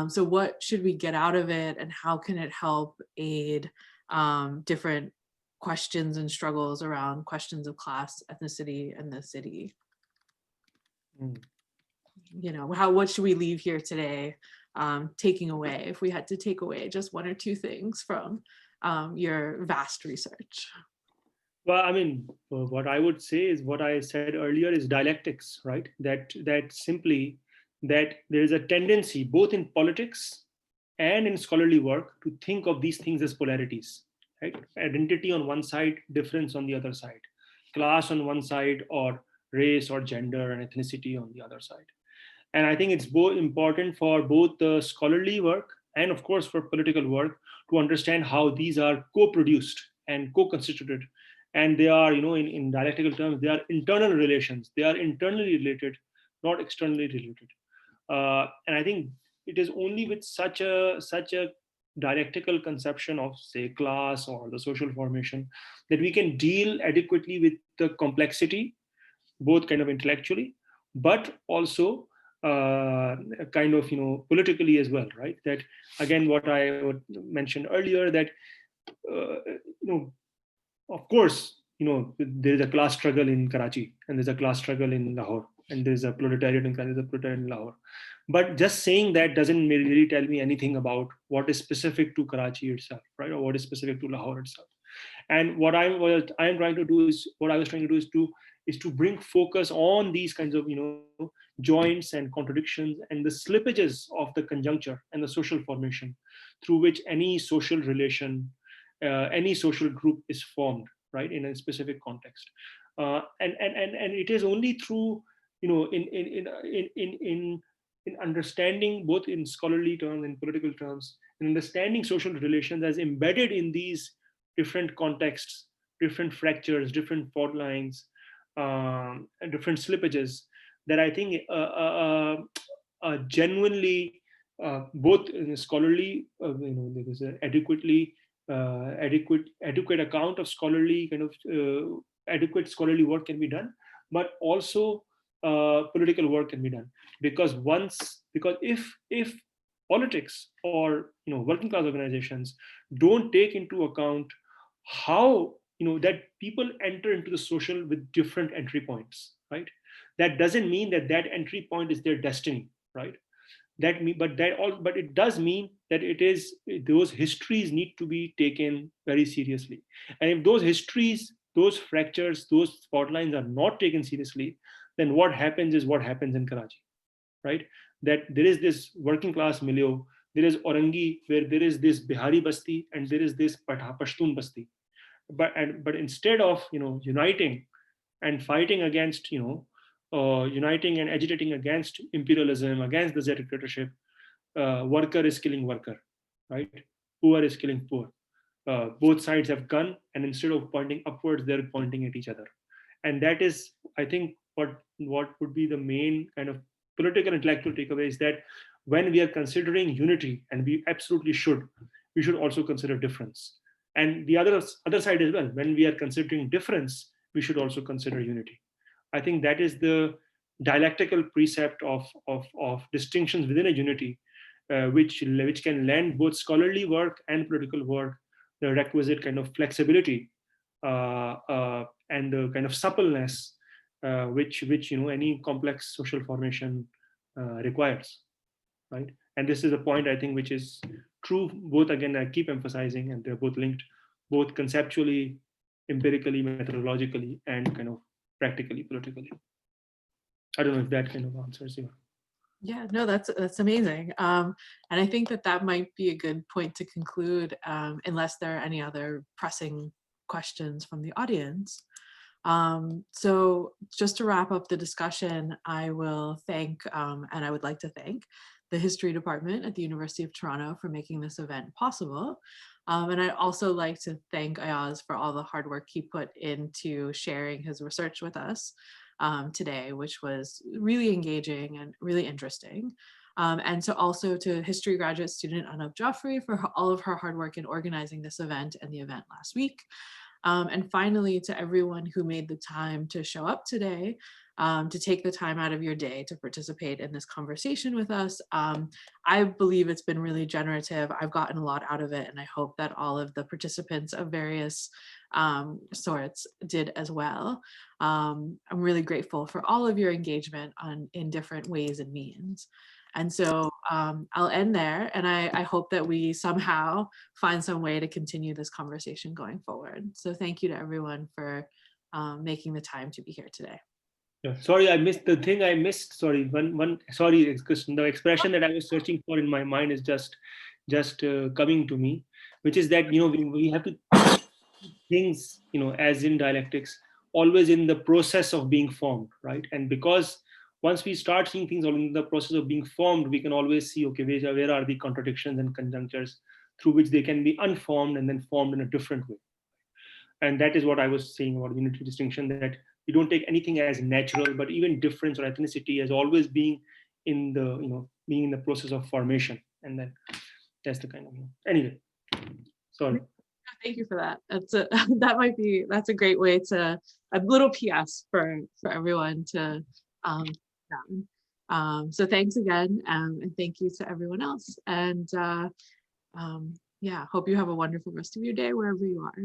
So what should we get out of it, and how can it help aid different questions and struggles around questions of class, ethnicity, and the city? What should we leave here today taking away, if we had to take away just one or two things from your vast research? Well, I mean, what I would say is what I said earlier is dialectics, right? That simply that there is a tendency both in politics and in scholarly work to think of these things as polarities, right? Identity on one side, difference on the other side, class on one side, or race or gender and ethnicity on the other side. And I think it's both important for both the scholarly work and, of course, for political work to understand how these are co-produced and co-constituted. And they are, in dialectical terms, they are internal relations. They are internally related, not externally related. And I think it is only with such a dialectical conception of, say, class or the social formation that we can deal adequately with the complexity, both kind of intellectually, but also kind of, politically as well, right? That, again, what I would mention earlier, that, of course, there is a class struggle in Karachi, and there's a class struggle in Lahore, and there's a proletariat in Karachi, there's a proletariat in Lahore. But just saying that doesn't really tell me anything about what is specific to Karachi itself, right? Or what is specific to Lahore itself. And what I was trying to do is to bring focus on these kinds of, joints and contradictions and the slippages of the conjuncture and the social formation through which any social relation, any social group is formed, right, in a specific context. And it is only through, in understanding, both in scholarly terms and political terms, in understanding social relations as embedded in these different contexts, different fractures, different fault lines, and different slippages, that I think genuinely, both in scholarly, there is an adequate account of scholarly adequate scholarly work can be done, but also political work can be done. Because if politics or working class organizations don't take into account how that people enter into the social with different entry points, right? That doesn't mean that that entry point is their destiny, right? But it does mean that it is, those histories need to be taken very seriously. And if those histories, those fractures, those fault lines are not taken seriously, then what happens is what happens in Karachi, right? That there is this working class milieu, there is Orangi, where there is this Bihari basti and there is this Pashtun basti. But instead of uniting and fighting against uniting and agitating against imperialism, against the dictatorship, worker is killing worker, right? Poor is killing poor. Both sides have gun, and instead of pointing upwards, they're pointing at each other. And that is, I think, what would be the main kind of political intellectual takeaway, is that when we are considering unity, and we absolutely should, we should also consider difference. And the other side as well, when we are considering difference, we should also consider unity. I think that is the dialectical precept of distinctions within a unity, which can lend both scholarly work and political work the requisite kind of flexibility and the kind of suppleness which any complex social formation requires, right? And this is a point, I think, which is true both, again, I keep emphasizing, and they're both linked, both conceptually, empirically, methodologically, and kind of practically, politically. I don't know if that kind of answers you. Yeah, no, that's amazing. And I think that might be a good point to conclude, unless there are any other pressing questions from the audience. So just to wrap up the discussion, I will thank, and I would like to thank the History Department at the University of Toronto for making this event possible. And I'd also like to thank Ayyaz for all the hard work he put into sharing his research with us today, which was really engaging and really interesting. And so also to history graduate student Anab Joffrey for all of her hard work in organizing this event and the event last week. And finally, to everyone who made the time to show up today, to take the time out of your day to participate in this conversation with us. I believe it's been really generative. I've gotten a lot out of it, and I hope that all of the participants of various sorts did as well. I'm really grateful for all of your engagement in different ways and means. And so I'll end there, and I hope that we somehow find some way to continue this conversation going forward. So thank you to everyone for making the time to be here today. Yeah, sorry, I missed the thing. I missed. Sorry, sorry, Kristen. The expression that I was searching for in my mind is just coming to me, which is that we have to things as in dialectics always in the process of being formed, right? And because once we start seeing things all in the process of being formed, we can always see, okay, where are the contradictions and conjunctures through which they can be unformed and then formed in a different way. And that is what I was saying about unity distinction, that we don't take anything as natural, but even difference or ethnicity as always being in the being in the process of formation. And then that's the kind of anyway. Sorry. Thank you for that. That's a great way to a little PS for everyone to so thanks again, and thank you to everyone else, and yeah, hope you have a wonderful rest of your day wherever you are.